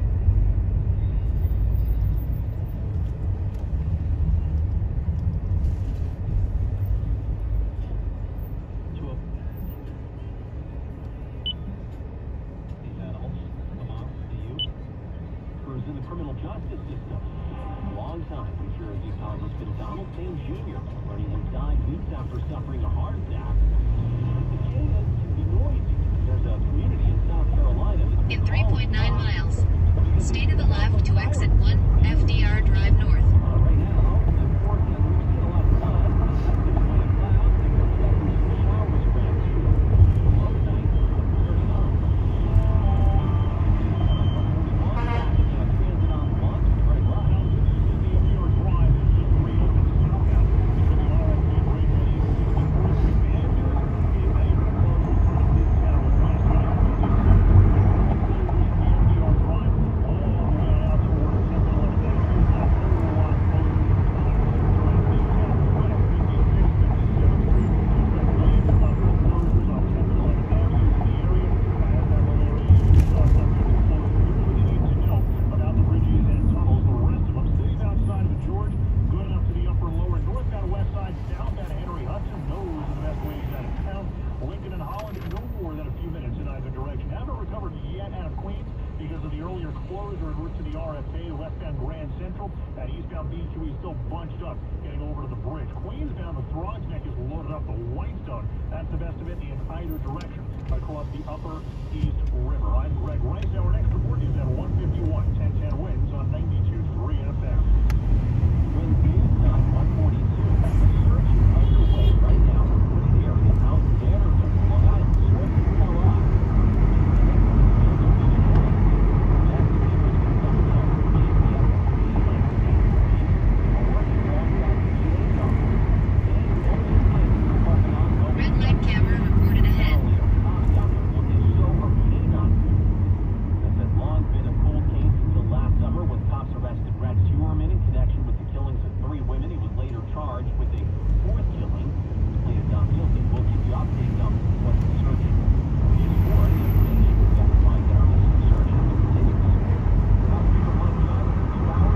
these animals, amongst the youth, who's in the criminal justice system. Long time, New Jersey Congressman Donald Payne Jr. learning he died weeks after suffering a heart attack. The jail can be noisy. There's a community in South Carolina that In 3.9 miles. Stay to the left to exit 1 FDR Drive North. right now, the forecast, we've seen a lot of sun. It's way of clouds, and we're expecting some showers around too. Low night, 39. Transit on launch, right line. City of New York Drive is just great on the south end. It's going to be all right for great many. Of course, the behavior is a proposal from this town with last night. New York Drive, all the way out towards 7-Eleven. That eastbound B2 is still bunched up getting over to the bridge. Queensbound, the Throgs Neck is loaded up to Whitestone. That's the best of it in either direction across the upper East River. I'm Greg Rice. Our next report is at 1:51. 1010 wins on 92.3 FM. Wind news time 142. The search is underway right now for wooded area out there to Long Island. So tell us. Red light camera reported ahead. This has long been a cold case until last summer when cops arrested Rex Juror in connection with the killings of 3 women. He was later charged with a 4th killing. He pleaded not guilty. We'll keep you updated on what the search is for. The information we've got to find out as the search continues. Prosecutor Mike Johnson, 2 hours from now, will be calling on the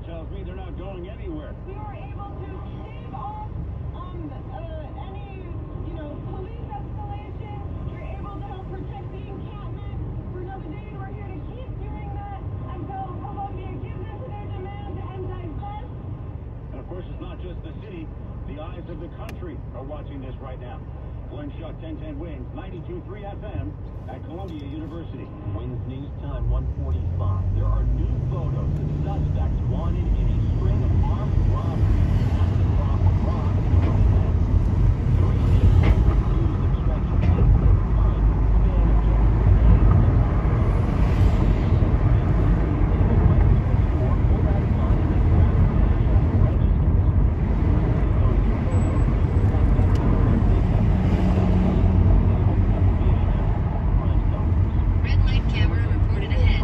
tells me they're not going anywhere. We were able to stave off any, police escalation. We're able to help protect the encampment for another day, and we're here to keep doing that until Columbia gives in to their demands and divest. And of course, it's not just the city. The eyes of the country are watching this right now. Glenn Shuck, 1010 Wins, 92.3 FM at Columbia University. Wins News Time 145. There are new photos of suspects wanted in a string of armed robberies across the Bronx. 3 accused of stretching a 6-month span of just Red light camera reported ahead.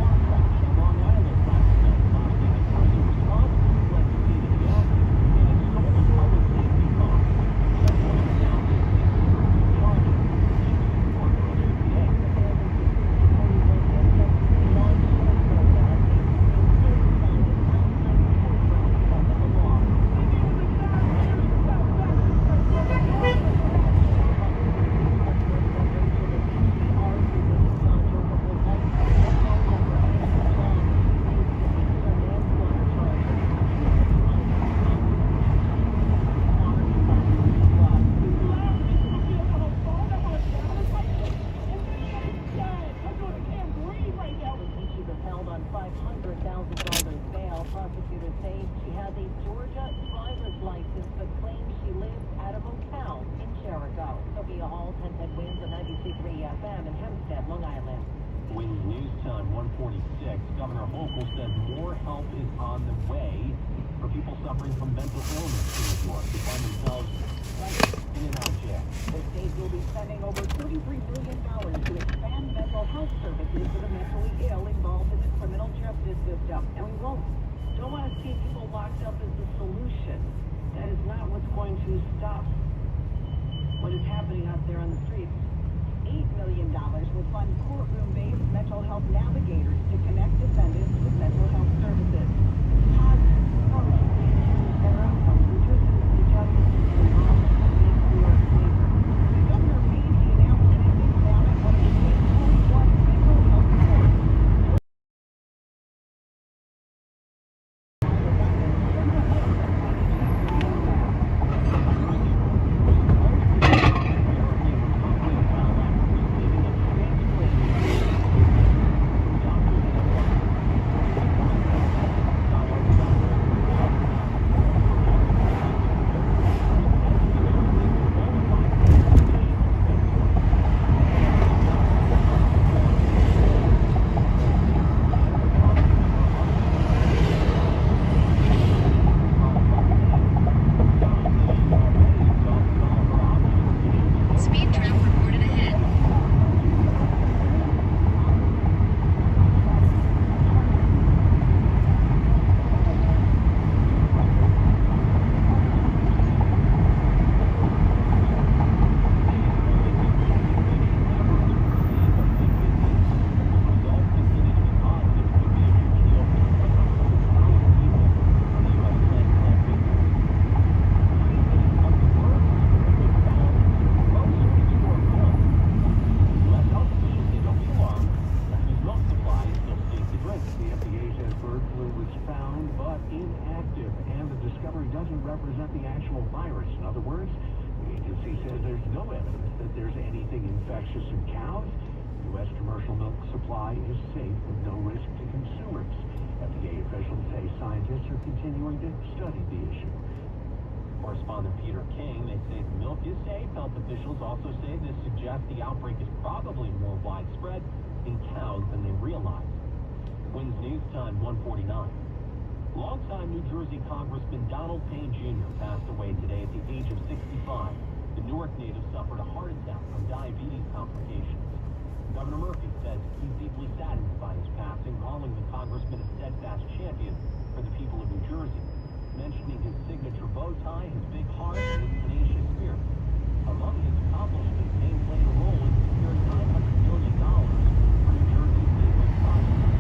Prosecutors say she has a Georgia driver's license, but claims she lives at a motel in Jericho. Sophia Hall, 1010 Wins on 92.3 FM in Hempstead, Long Island. Wins News Time 146. Governor Hochul says more help is on the way for people suffering from mental illness in New York who find themselves in and out of jail. The state will be spending over $33 billion to expand mental health services for the mentally ill involved in the criminal justice system. And we don't want to see people locked up as the solution. That is not what's going to stop what is happening out there on the streets. $8 million will fund courtroom-based mental health navigators to connect defendants with mental health services. Better outcomes, reduces the justice system, and makes New York safer. Governor Pacey announced an ending ban on what he says 21 mental health courts. supply is safe with no risk to consumers. FDA officials say scientists are continuing to study the issue. Correspondent Peter King, they say the milk is safe. Health officials also say this suggests the outbreak is probably more widespread in cows than they realize. Wins News Time 149. Longtime New Jersey Congressman Donald Payne Jr. passed away today at the age of 65. The Newark native suffered a heart attack from diabetes complications. Governor Murphy says he's deeply saddened by his passing, calling the congressman a steadfast champion for the people of New Jersey, mentioning his signature bow tie, his big heart, and his tenacious spirit. Among his accomplishments, Payne played a role in securing $900 million for New Jersey's gateway project.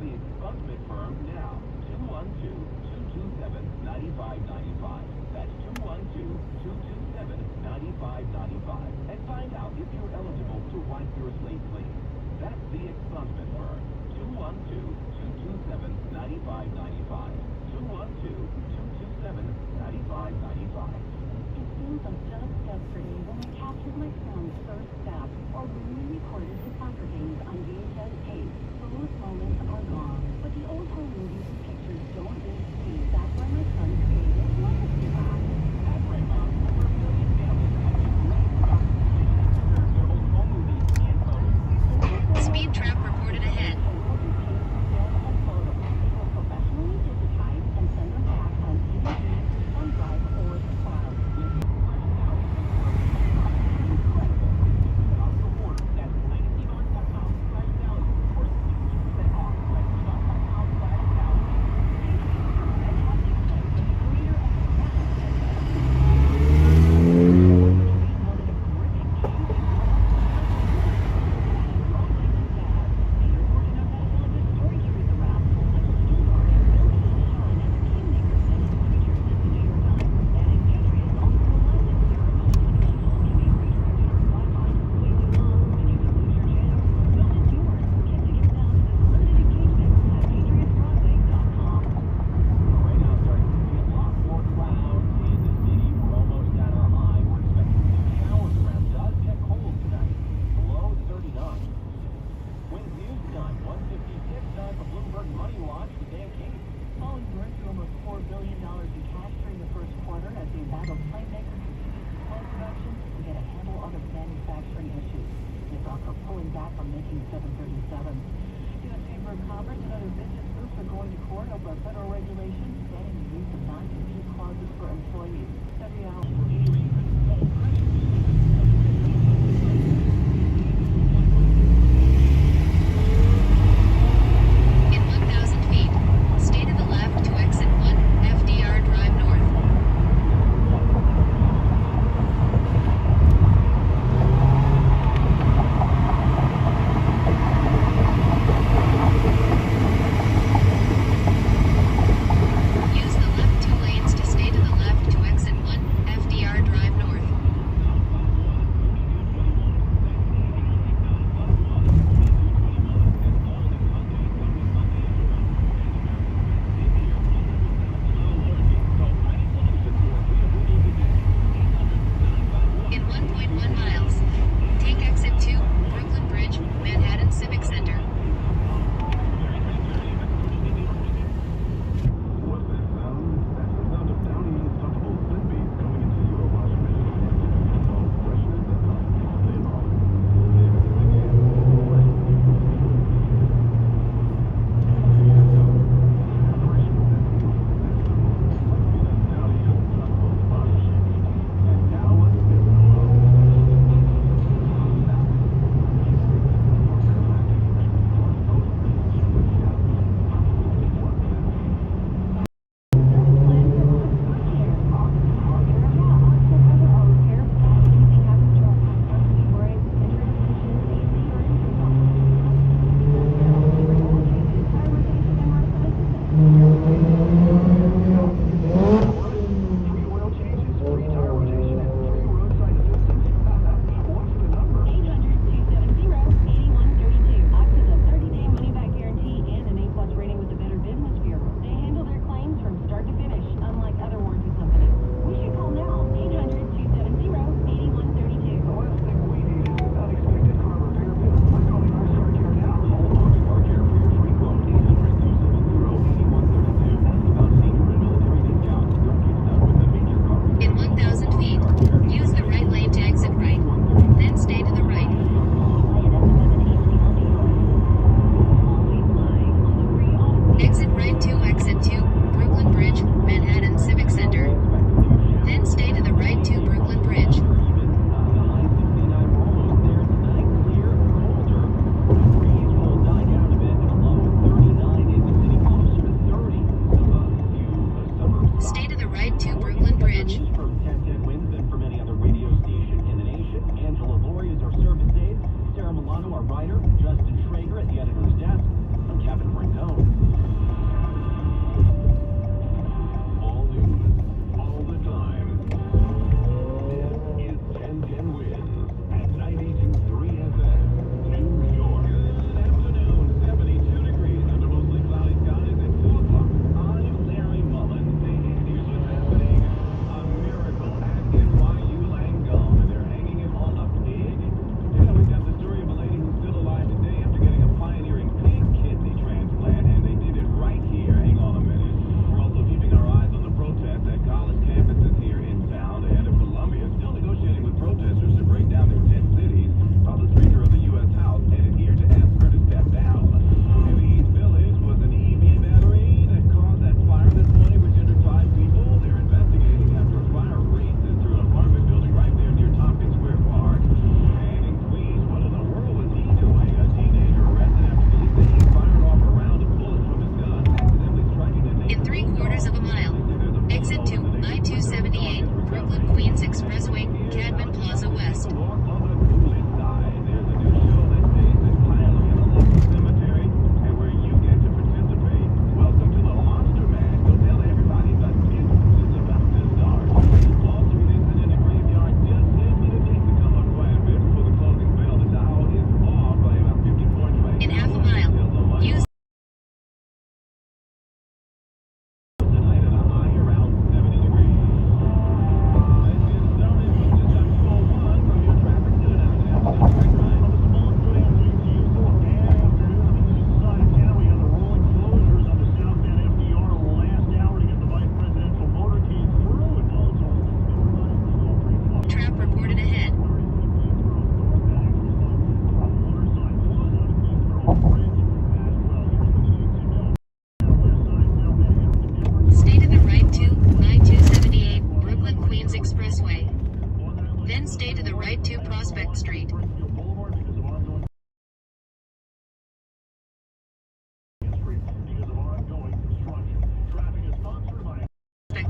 the expungement firm now. 212-227-9595. That's 212-227-9595. And find out if you're eligible to wipe your slate clean. That's the expungement firm. 212-227-9595. 212-227-9595. It seems like just yesterday when I captured my son's first step or when we recorded his soccer games on VHS tape. Those moments are gone. But the old home movies and pictures don't need to be. That's why my son created Legacy Box. At Rainbow, over a million families have been great opportunities to preserve their old home movies and photos. Speed trap reported ahead. Professionally digitized and send them back on DVD, OneDrive, or the cloud. Use the left two lanes to stay to the left to exit 1 FDR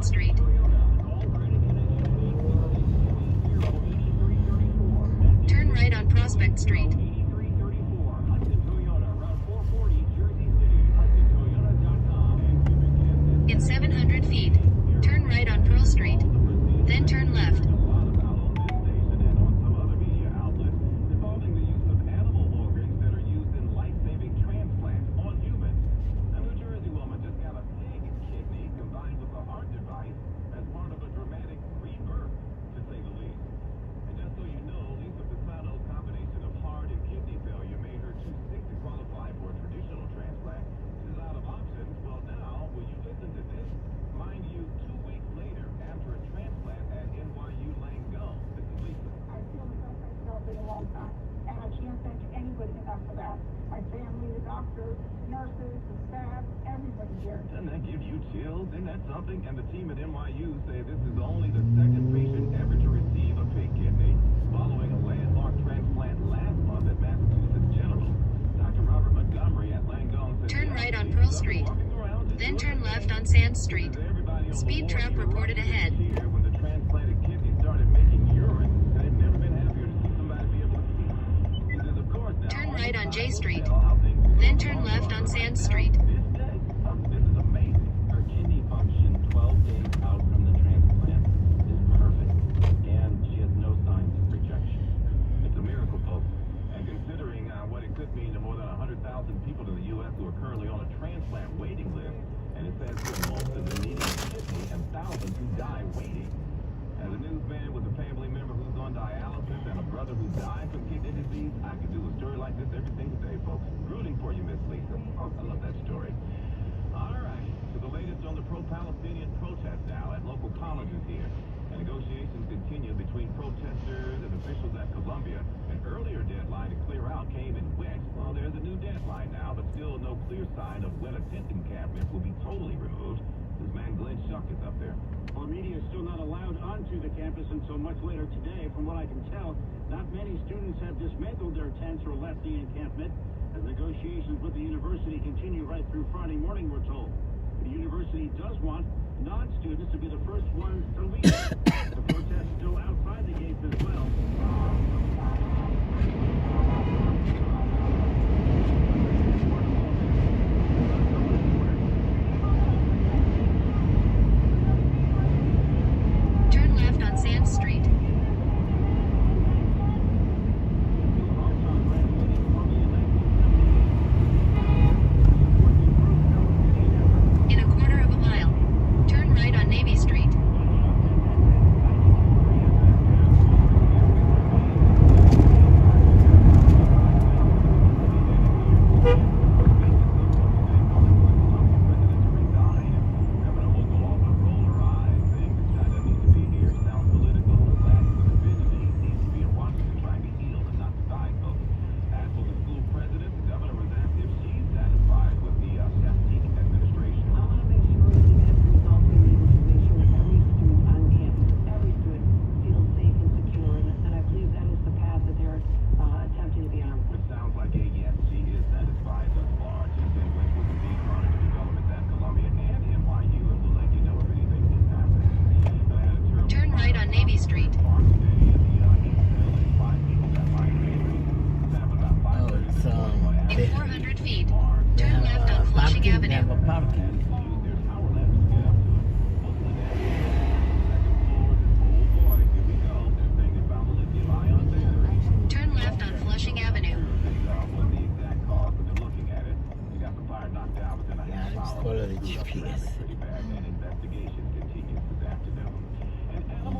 Prospect Street. Turn right on Prospect Street. In 700 feet, turn right on Pearl Street. Then turn left. And I can't thank anybody enough for that. My family, the doctors, nurses, the staff, everybody here. Doesn't that give you chills? Isn't that something? And the team at NYU say this is only the second patient ever to receive a pig kidney, following a landmark transplant last month at Massachusetts General. Dr. Robert Montgomery at Langone said... Turn right on Pearl Street. Then turn left on Sand Street. Speed trap reported ahead. When the transplanted kidney started making urine, they've never been happier to see somebody be able to see. He says, of course, now, turn right on J Street. Then turn left on Sand Street. This is amazing. Her kidney function 12 days out from the transplant is perfect, and she has no signs of rejection. It's a miracle, folks. And considering what it could mean to more than 100,000 people in the U.S. who are currently on a transplant waiting list, and it says that most of them needing a kidney and thousands who die waiting. As a newsman with a family member who's on dialysis and a brother who died from kidney disease, I could do a story like this every single day, folks. Rooting for you, Miss Lisa. Oh, I love that story. All right, to the latest on the pro-Palestinian protest now at local colleges here. And negotiations continue between protesters and officials at Columbia. An earlier deadline to clear out came in West. Well, there's a new deadline now, but still no clear sign of when a tent encampment will be totally removed. This man Glenn Shuck is up there. Well, media is still not allowed onto the campus until much later today. From what I can tell, not many students have dismantled their tents or left the encampment, as negotiations with the university continue right through Friday morning, we're told. The university does want non-students to be the first ones to leave. The protest is still outside the gates as well. Turn left on Sand Street. In a quarter of a mile, turn right on Navy Street.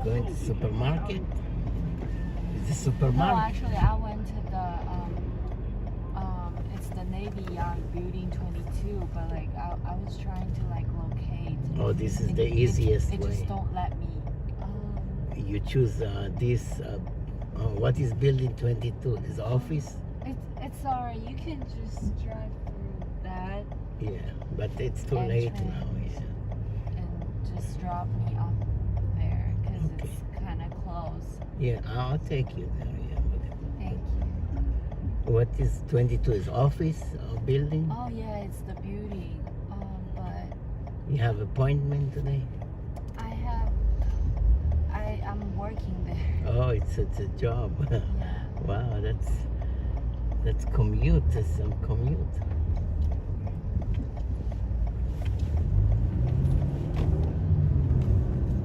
Going to the supermarket? Is the supermarket? No, actually, I went to the it's the Navy Yard Building 22, but like I was trying to like locate. Oh, this is the easiest it way. just don't let me. You choose this. What is building 22? This office? It's alright. You can just drive through that. Yeah, but it's too late now. Yeah. And just drop me off there because it's kind of close. Yeah, I'll take you there. Yeah. Thank you. What is 22? Is office or building? Oh yeah, it's the building. But you have appointment today? I'm working there. Oh, it's a job. Wow, that's commute. That's some commute.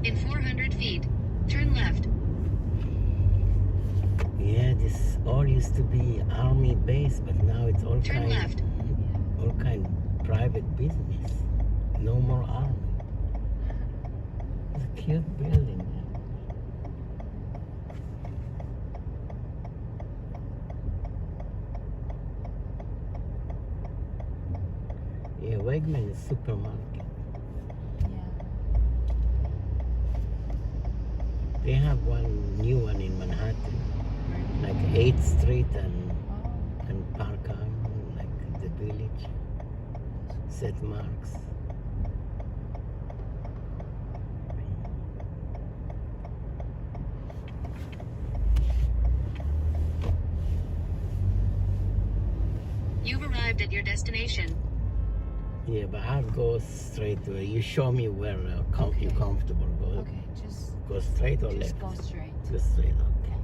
In 400 feet, turn left. Yeah, this all used to be army base, but now it's all Turn left. all kind private business. No more army. It's a cute building. Yeah, Wegman is supermarket. They have one new one in Manhattan, like 8th Street and Park Avenue, like the Village, St. Mark's. You've arrived at your destination. Yeah, but I'll go straight to it. You show me where you're comfortable. Go. Okay, just go straight or just left? go straight. Go straight. Okay.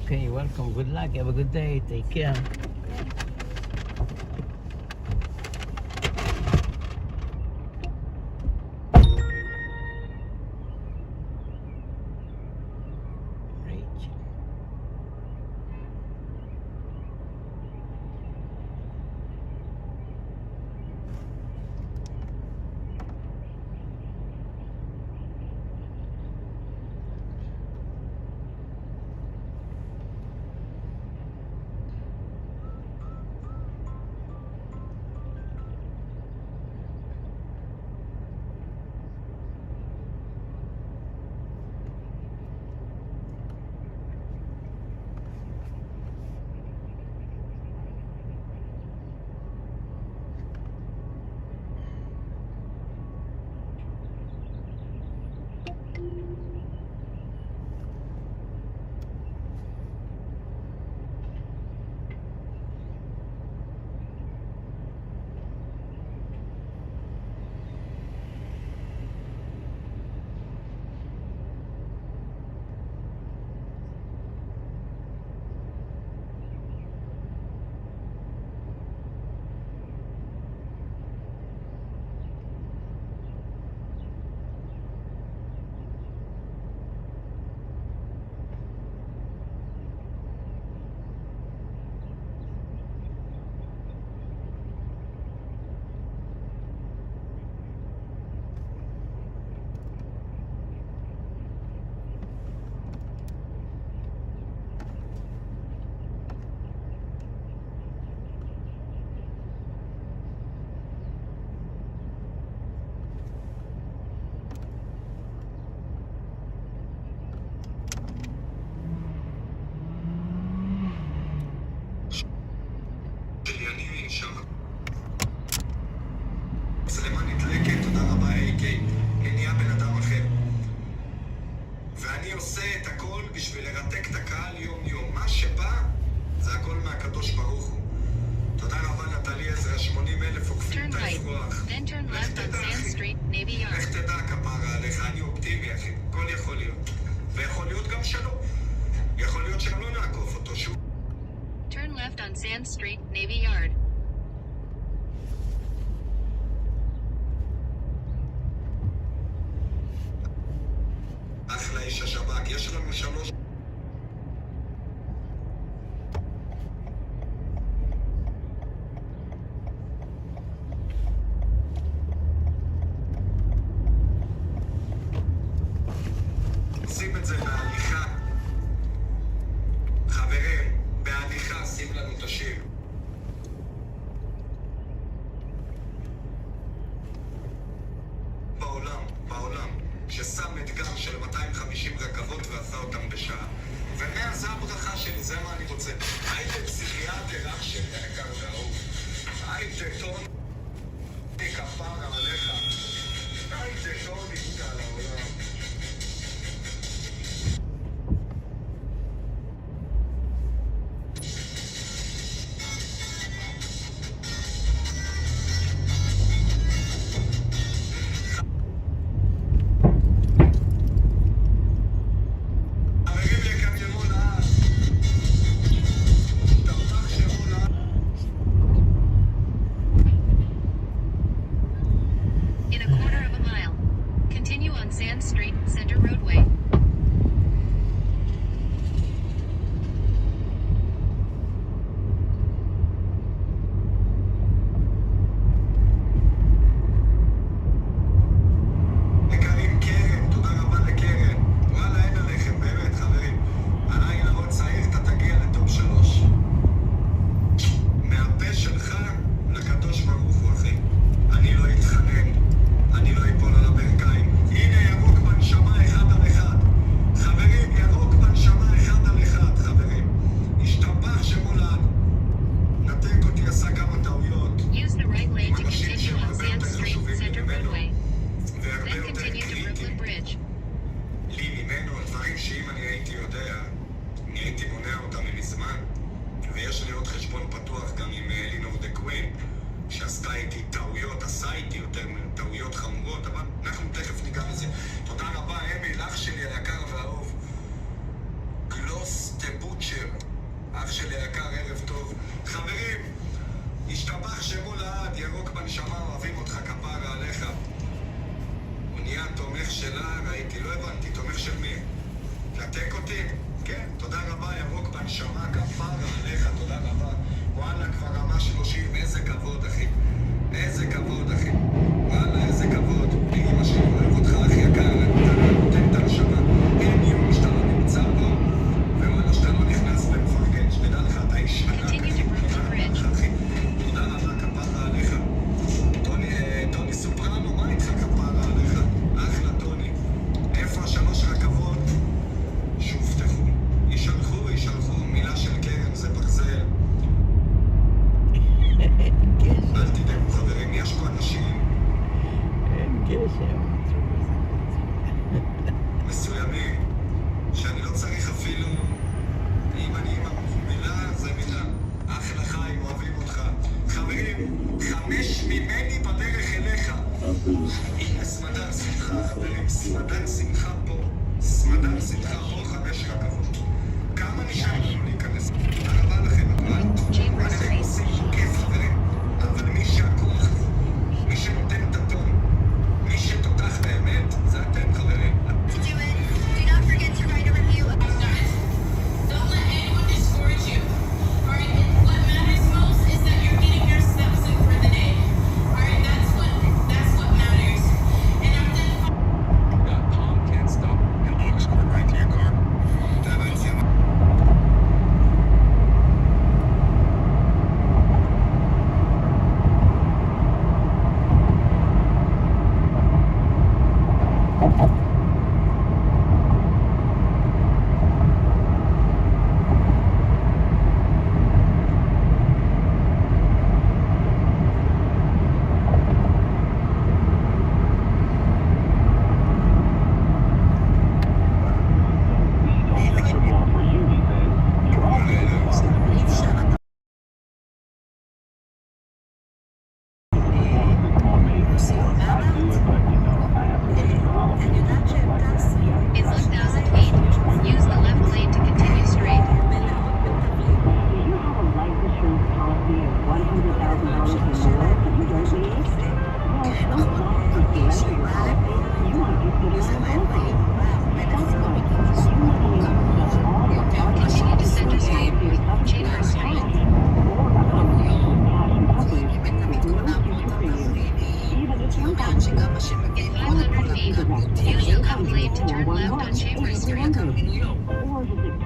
Okay, you're welcome. Good luck. Have a good day. Take care. Turn right, then turn left on Sand Street, Navy Yard. לך תדע כפרה עליך, אני אופטימי אחי, הכל יכול להיות. ויכול להיות גם שלא. יכול להיות שלא נעקוף אותו שוב. Turn left on Sand Street, Navy Yard. אחלה איש השב"כ, יש לנו 3... ששם אתגר של 250 רכבות ועשה אותם בשעה. ומאז זה הברכה שלי, זה מה אני רוצה. הייתה פסיכיאטר, אח שלי היקר והאהוב. הייתה טוני, כפרה עליך. הייתה טוני, תודה על העולם.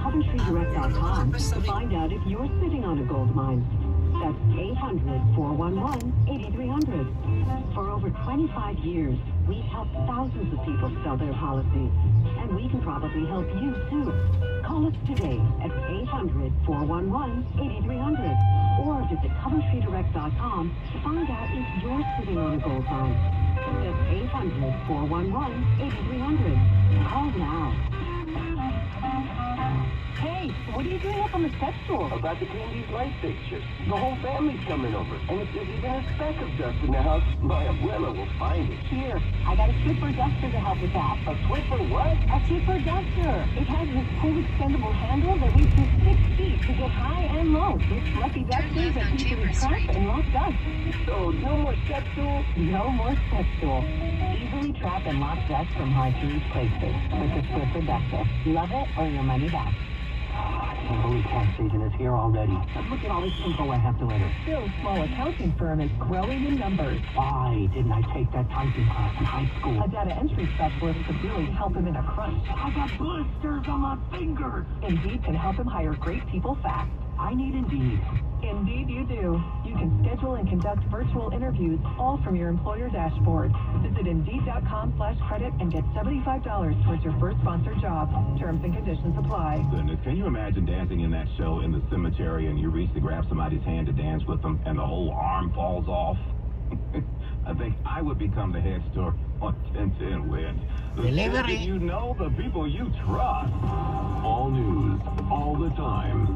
Coventrydirect.com to find out if you're sitting on a gold mine. That's 800-411-8300. For over 25 years, we've helped thousands of people sell their policies. And we can probably help you, too. Call us today at 800-411-8300. Or visit CoverTreeDirect.com to find out if you're sitting on a gold mine. That's 800-411-8300. Call now. Hey, what are you doing up on the step stool? About to clean these light fixtures. The whole family's coming over. And if there's even a speck of dust in the house, my abuela will find it. Here, I got a Swiffer duster to help with that. A Swiffer what? A Swiffer duster. It has this cool extendable handle that reaches 6 feet to get high and low. This fluffy dusters that keep it trapped and lock dust. So, no more step stool? No more step stool. Easily trap and lock dust from hard-to-reach places with the Swiffer duster. Love it or your money back. I can't believe tax season is here already. Look at all this info I have delivered. Bill's small accounting firm is growing in numbers. Why didn't I take that typing class in high school? A data entry specialist could really help him in a crunch. I got blisters on my fingers. Indeed can help him hire great people fast. I need Indeed. Indeed you do. You can schedule and conduct virtual interviews all from your employer dashboard. Visit Indeed.com/credit and get $75 towards your first sponsored job. Terms and conditions apply. Goodness, can you imagine dancing in that show in the cemetery and you reach to grab somebody's hand to dance with them and the whole arm falls off? I think I would become the head store on 1010 Wins. Delivery. You know the people you trust. All news, all the time.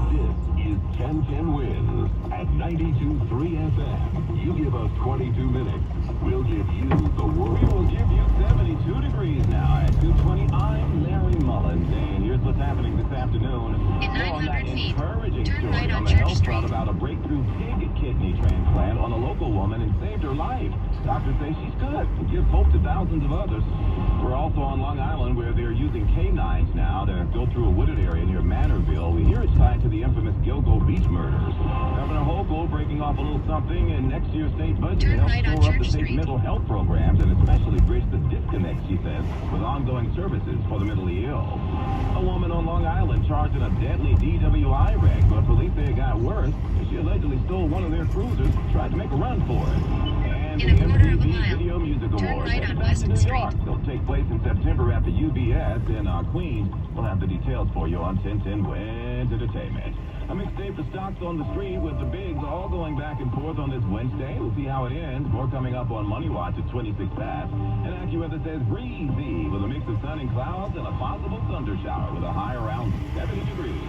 This is 1010 Wins at 92.3 FM. You give us 22 minutes, we'll give you the world. We will give you 72 degrees now at 2:20. I'm Larry Mullins, and here's what's happening this afternoon. In 900 feet, encouraging turn story right on on the Church health Street. front about a breakthrough pig kidney transplant on a local woman and saved her life. Doctors say she's good and give hope to thousands of others. We're also on Long Island, where they're using canines now to go through a wooded area near Manorville. We hear it's tied to the infamous Gilgo Beach murders. Governor Hochul breaking off a little something in next year's state budget to help shore up the state's mental health programs and especially bridge the disconnect, she says, with ongoing services for the mentally ill. A woman on Long Island charged in a deadly DWI wreck, but police say it got worse. She allegedly stole one of their cruisers, tried to make a run for it. And In a the quarter of a MTV mile, Video Music turn Awards right headed on back to Weston New Street. York. They'll take place in September at the UBS in Queens. We'll have the details for you on 1010 Wins Entertainment. A mixtape the stocks on the street with the bigs all going back and forth on this Wednesday. We'll see how it ends. More coming up on Money Watch at 26 past. An AccuWeather says breezy with a mix of sun and clouds and a possible thunder shower with a high around 70 degrees.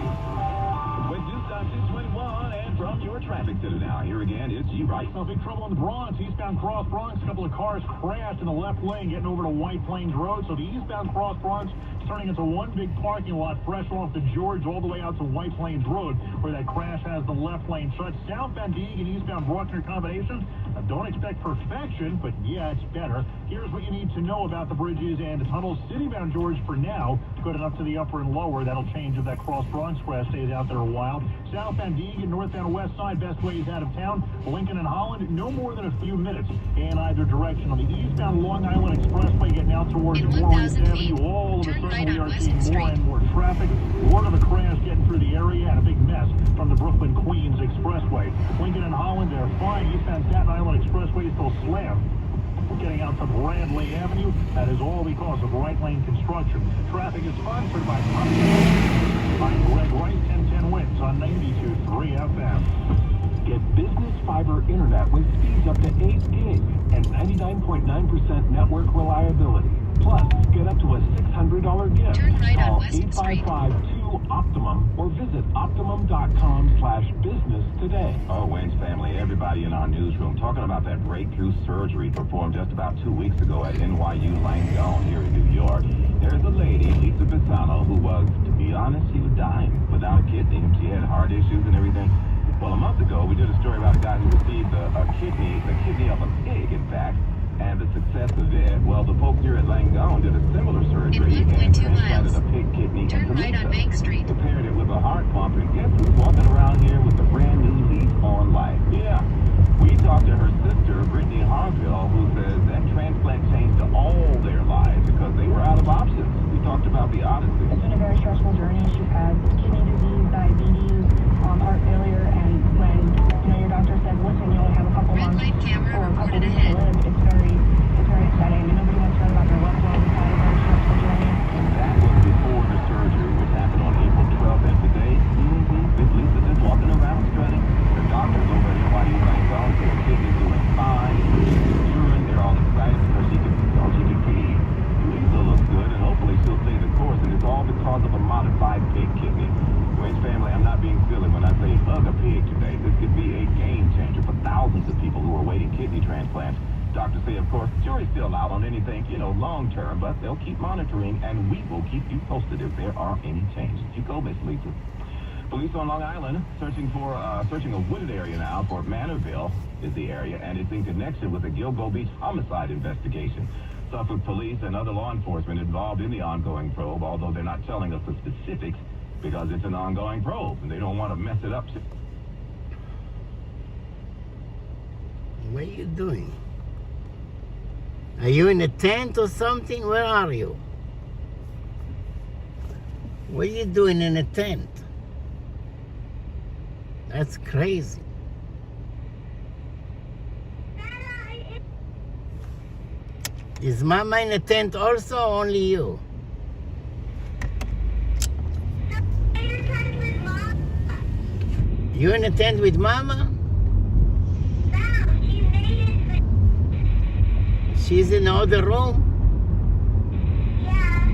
With this time 221 and from your traffic center now. Here again, it's G-Right. No big trouble in the Bronx. Eastbound Cross Bronx. A couple of cars crashed in the left lane getting over to White Plains Road. So the eastbound Cross Bronx turning into one big parking lot fresh off the George all the way out to White Plains Road, where that crash has the left lane shut. Southbound Deeg and eastbound Brockner combination. Don't expect perfection, but yeah, it's better. Here's what you need to know about the bridges and tunnels. Citybound George for now, good enough to the upper and lower. That'll change if that Cross Bronx crash stays out there a while. Southbound Deeg and northbound West Side, best ways out of town. Lincoln and Holland, no more than a few minutes in either direction. On the eastbound Long Island Expressway, getting out towards Warwick Avenue, all of a sudden we are seeing more and more traffic. Word of a crash getting through the area and a big mess from the Brooklyn-Queens Expressway. Lincoln and Holland, they're fine. Eastbound Staten Island Expressway is still slammed. Getting out to Bradley Avenue, that is all because of right lane construction. Traffic is sponsored by I'm Greg Rice, 1010 Wins on 92.3 FM. Get business fiber internet with speeds up to 8 gig and 99.9% network reliability. Plus, get up to a $600 gift. Turn right on Call Weston Street. 855-2-OPTIMUM or visit optimum.com/business today. Oh, Wayne's family, everybody in our newsroom talking about that breakthrough surgery performed just about 2 weeks ago at NYU Langone here in New York. There's a lady, Lisa Pisano, who was, to be honest, she was dying without a kidney. She had heart issues and everything. Well, a month ago, we did a story about a guy who received the kidney of a pig, in fact, and the success of it. Well, the folks here at Langone did a similar surgery In 1.2 and transplanted miles, a pig kidney turn into right on Lisa. Bank Street. They paired it with a heart pump, and guess who's walking around here with a brand new lease on life? Yeah. We talked to her sister, Brittany Harville, who says that transplant changed all their lives because they were out of options. We talked about the odyssey. It's been a very stressful journey. She's had kidney disease, diabetes, heart failure, and when kidney transplant. Doctors say, of course, the jury's still out on anything, long term, but they'll keep monitoring, and we will keep you posted if there are any changes. You go, Miss Lisa. Police on Long Island searching a wooded area now for Manorville is the area, and it's in connection with the Gilgo Beach homicide investigation. Suffolk police and other law enforcement involved in the ongoing probe, although they're not telling us the specifics because it's an ongoing probe, and they don't want to mess it up. What are you doing? Are you in a tent or something? Where are you? What are you doing in a tent? That's crazy. Is Mama in a tent also, or only you? You in a tent with Mama? She's in the other room? Yeah.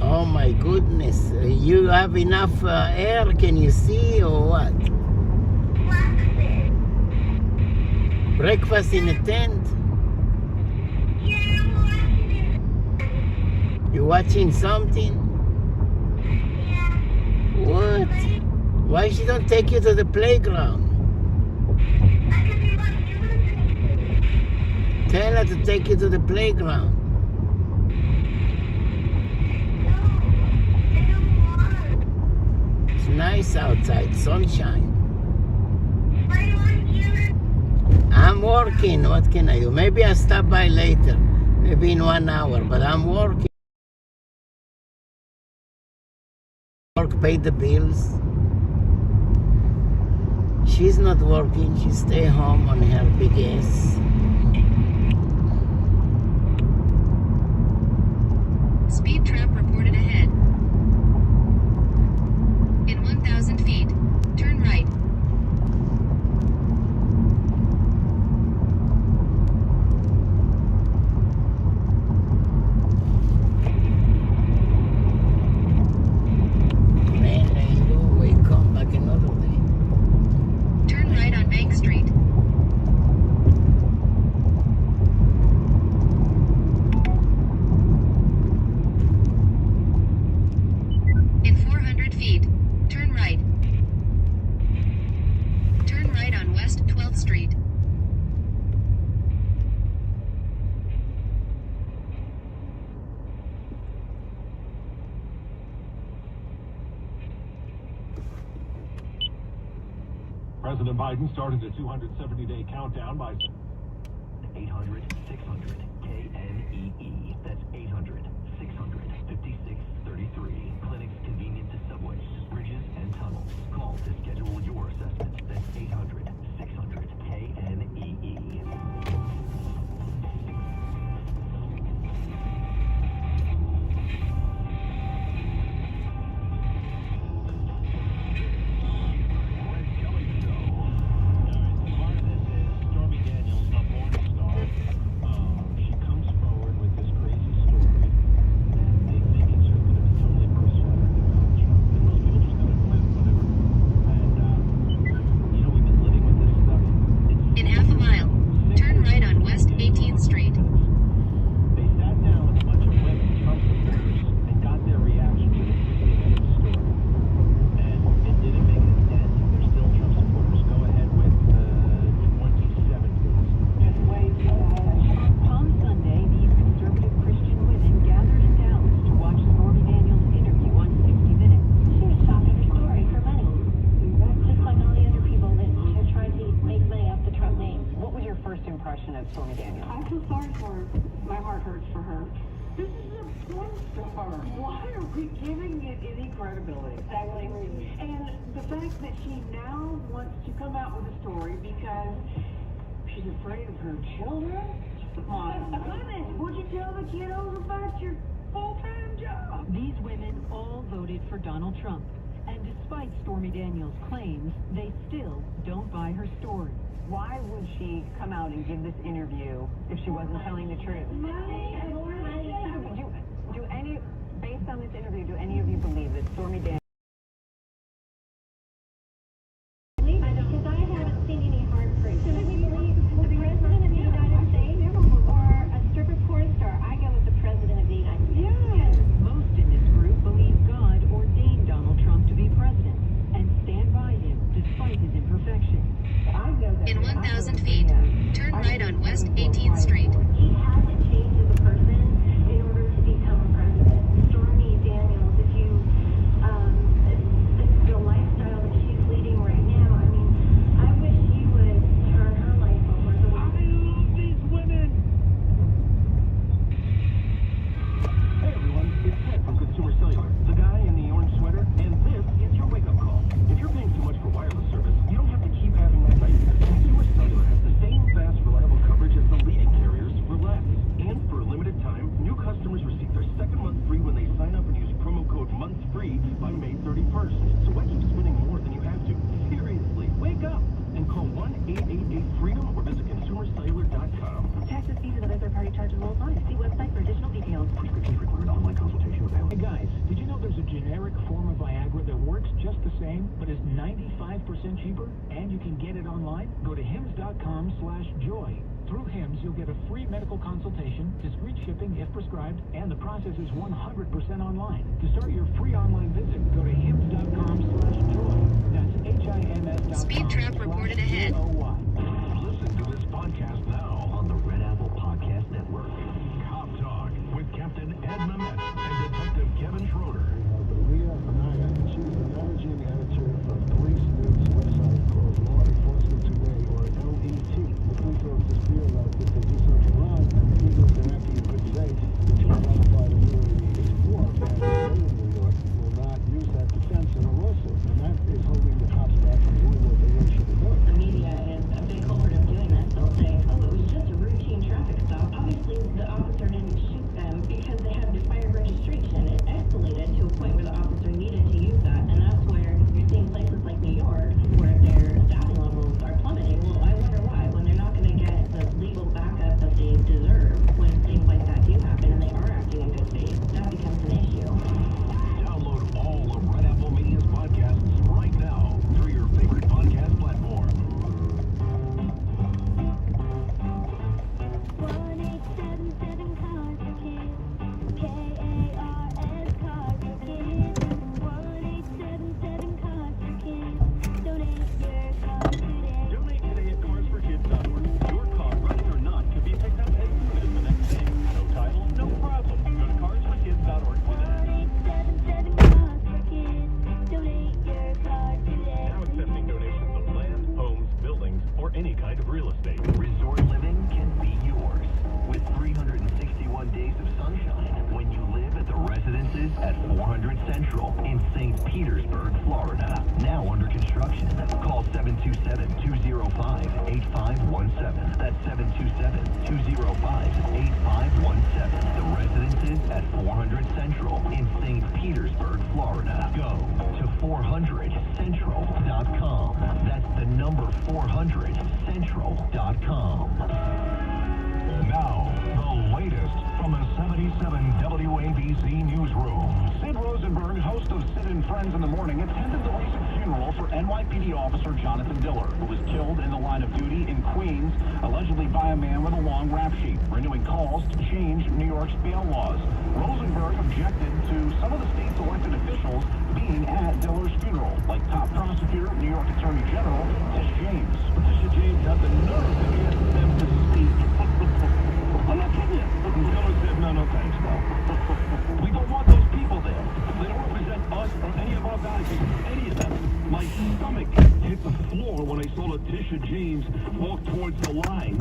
Oh my goodness. You have enough air, can you see, or what? Breakfast in a tent? You watching something? Yeah. What? Why she don't take you to the playground? Tell her to take you to the playground. It's nice outside, sunshine. I'm working, what can I do? Maybe I'll stop by later, maybe in 1 hour, but I'm working. Work, pay the bills. She's not working, she stay home on her big ass. Speed trap reported ahead. In 1,000 feet, turn right. Man, you wake up like another day. Turn right on Bank Street. In 400 feet, turn right. Turn right on West 12th Street. President Biden started a 270-day countdown by 800-600-KNEE. That's 800-600-5633. Clinics convenient to subways, bridges, and tunnels. Call to schedule your assessment. That's 800-600-KNEE. In half a mile, turn right on West 18th Street. They sat down with a bunch of women, Trump supporters, and got their reaction to the beginning of the story. And it didn't make a dent. They're still Trump supporters. Go ahead with 27, please. Palm Sunday, these conservative Christian women gathered in Dallas to watch Stormy Daniels' interview on 60 Minutes. She was shopping her story for money. Just like all the other people that have tried to make money off the Trump name. What was your first impression of Stormy Daniels? I feel sorry for her. My heart hurts for her. This is a porn star. Why are we giving it any credibility? Exactly. And the fact that she now wants to come out with a story because she's afraid of her children? My goodness, would you tell the kiddos about your full-time job? These women all voted for Donald Trump. And despite Stormy Daniels' claims, they still don't buy her story. Why would she come out and give this interview if she wasn't telling the truth? Based on this interview, do any of you believe that Stormy Daniels? Because I haven't seen any hard proof. So do we believe the 1,000 feet. Turn right on West 18th Street. He had to change as a person in order to become a president. Stormy Daniels, if you, the lifestyle that she's leading right now, I mean, I wish he would turn her life over the way. I love these women! Hey everyone, it's Ted from Consumer Cellular, the guy in the orange sweater, and this is your wake-up call. If you're paying too much for wireless service, you don't have to keep having that nightmare. Consumer Cellular has the same fast, reliable coverage as the leading carriers for less. And for a limited time, new customers receive their second month free when they sign up and use promo code MONTHFREE by May 31st. So why keep spending more than you have to? Seriously, wake up and call 1-888-FREEDOM or visit consumercellular.com. Taxes, fees, and other third-party charges will apply. See website for additional details. Prescriptions required. Online consultation available. Hey guys, did you know there's a generic form of Viagra that works just the same, but is 95% cheaper? And you can get it online? Go to hims.com/joy. Through Hims, you'll get a free medical consultation, discreet shipping if prescribed, and the process is 100% online. To start your free online visit, go to hims.com/joy. That's HIMS.com. Speed trap reported ahead. Listen to this podcast now on the Red Apple Podcast Network. Cop Talk with Captain Ed Mamet and Detective Kevin Schroeder. Leah Anaya, she's the managing editor of Police News website called Law Enforcement Today, or LET. The police officers feel that if they do something wrong, even if they're acting in good faith, which is qualified immunity is for, and the state of New York will not use that defense in a lawsuit. And that is holding the cops back from doing what they really should be doing. The media is a big culprit of doing this. They'll say, oh, it was just a routine traffic stop. Obviously, the officer didn't shoot them because they had expired registration. It escalated to a point where the officer needed to use that, and that's where you're seeing places like New York where their staffing levels are plummeting. Well, I wonder why, when they're not going to get the legal backup that they deserve when things like that do happen and they are acting in good faith. That becomes an issue. Download all of Red Apple Media's podcasts right now through your favorite podcast platform. 1877 cars for kids. KARS cars for kids. 1877 cars for kids. Donate your car today. Donate today at carsforkids.org. Your car, running or not, can be picked up as soon as the next day. No title, no problem. Go to carsforkids.org today. 1877 cars for kids. Donate your car today. Now accepting donations of land, homes, buildings, or any kind of real estate. Resort living can be yours with 361 days of sunshine when you live at the residences at 400 Central in St. Petersburg, Florida. Now under construction. Call 727-205-8517. That's 727-205-8517. The residences at 400 Central in St. Petersburg, Florida. Go to 400central.com. That's the number 400central.com. Now, the latest from the 77 WABC newsroom. Sid Rosenberg, host of Sid and Friends in the Morning, attended the recent funeral for NYPD officer Jonathan Diller, who was killed in the line of duty in Queens, allegedly by a man with a long rap sheet, renewing calls to change New York's bail laws. Rosenberg objected to some of the state's elected officials being at Diller's funeral, like top prosecutor, New York Attorney General Tish James. Patricia James had the nerve to get them to speak. I'm not kidding you. Diller said, no thanks, no. We don't want those people there. They don't represent us or any of our values. Any of them. My stomach hit the floor when I saw Letitia James walk towards the line.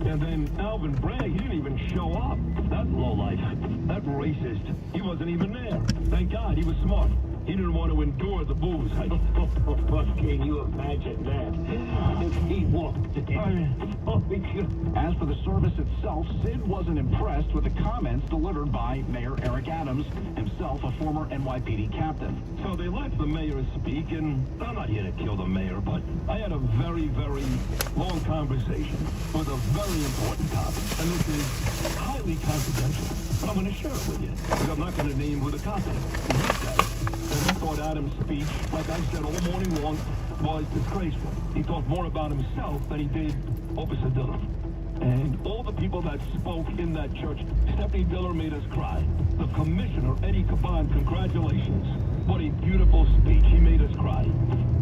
And then Alvin Bragg, he didn't even show up. That lowlife. That racist. He wasn't even there. Thank God, he was smart. He didn't want to endure the booze. Can you imagine that? If he walked again. As for the service itself, Sid wasn't impressed with the comments delivered by Mayor Eric Adams, himself a former NYPD captain. So they let the mayor speak, and I'm not here to kill the mayor, but I had a very, very long conversation with a very important topic, and this is highly confidential. But I'm going to share it with you, because I'm not going to name who the cop is. And I thought Adams' speech, like I said all morning long, was disgraceful. He talked more about himself than he did Officer Diller. And all the people that spoke in that church, Stephanie Diller made us cry. The commissioner, Eddie Caban, congratulations. What a beautiful speech. He made us cry.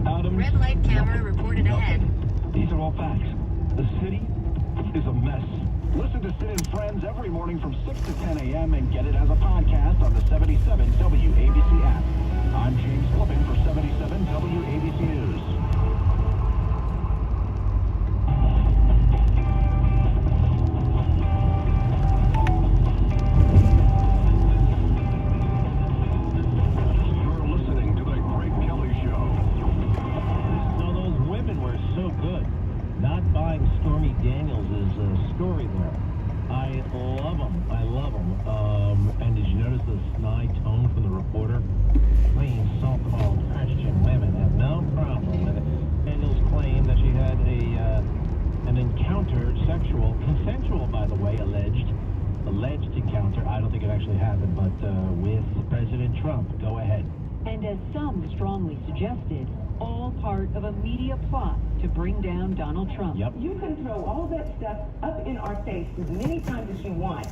Adams... Red light camera reported ahead. These are all facts. The city is a mess. Listen to Sid and Friends every morning from 6 to 10 a.m. and get it as a podcast on the 77 WABC app. I'm James Flippin for 77 WABC News. You're listening to The Greg Kelly Show. So those women were so good. Not buying Stormy Daniels' story there. I love them. I love them. And did you notice the snide tone from the reporter? Clean so-called Christian women have no problem with it. Daniels claimed that she had an encounter, sexual, consensual, by the way, alleged encounter. I don't think it actually happened, but with President Trump. Go ahead. And as some strongly suggested, all part of a media plot to bring down Donald Trump. Yep. You can throw all that stuff up in our face as many times as you want,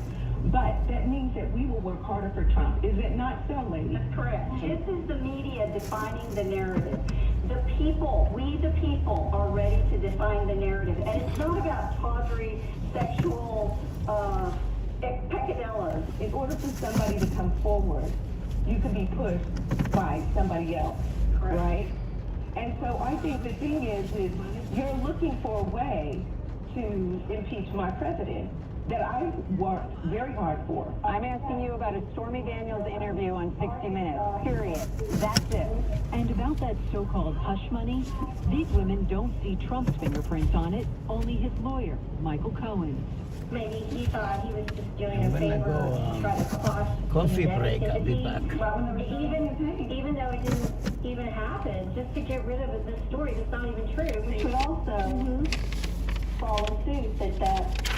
but that means that we will work harder for Trump. Is it not so, lady? That's correct. This is the media defining the narrative. The people, we the people, are ready to define the narrative. And it's not about tawdry, sexual, peccadillos. In order for somebody to come forward, you can be pushed by somebody else, Correct. right? And so I think the thing is you're looking for a way to impeach my president that I worked very hard for. I'm asking you about a Stormy Daniels interview on 60 Minutes, period. That's it. And about that so-called hush money, these women don't see Trump's fingerprints on it, only his lawyer, Michael Cohen's. Maybe he thought he was just doing I'm a gonna favor go, to try to quash coffee the break. I'll be negativity. back. Even though it didn't even happen, just to get rid of it, this story that's not even true. They could also follow suit that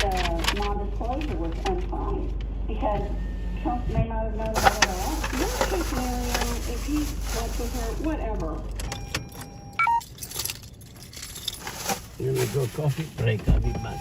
the non-disclosure was unsigned because Trump may not have known about it all. Worst case scenario, if he slept with her, whatever. Here we go, coffee break. I'll be back.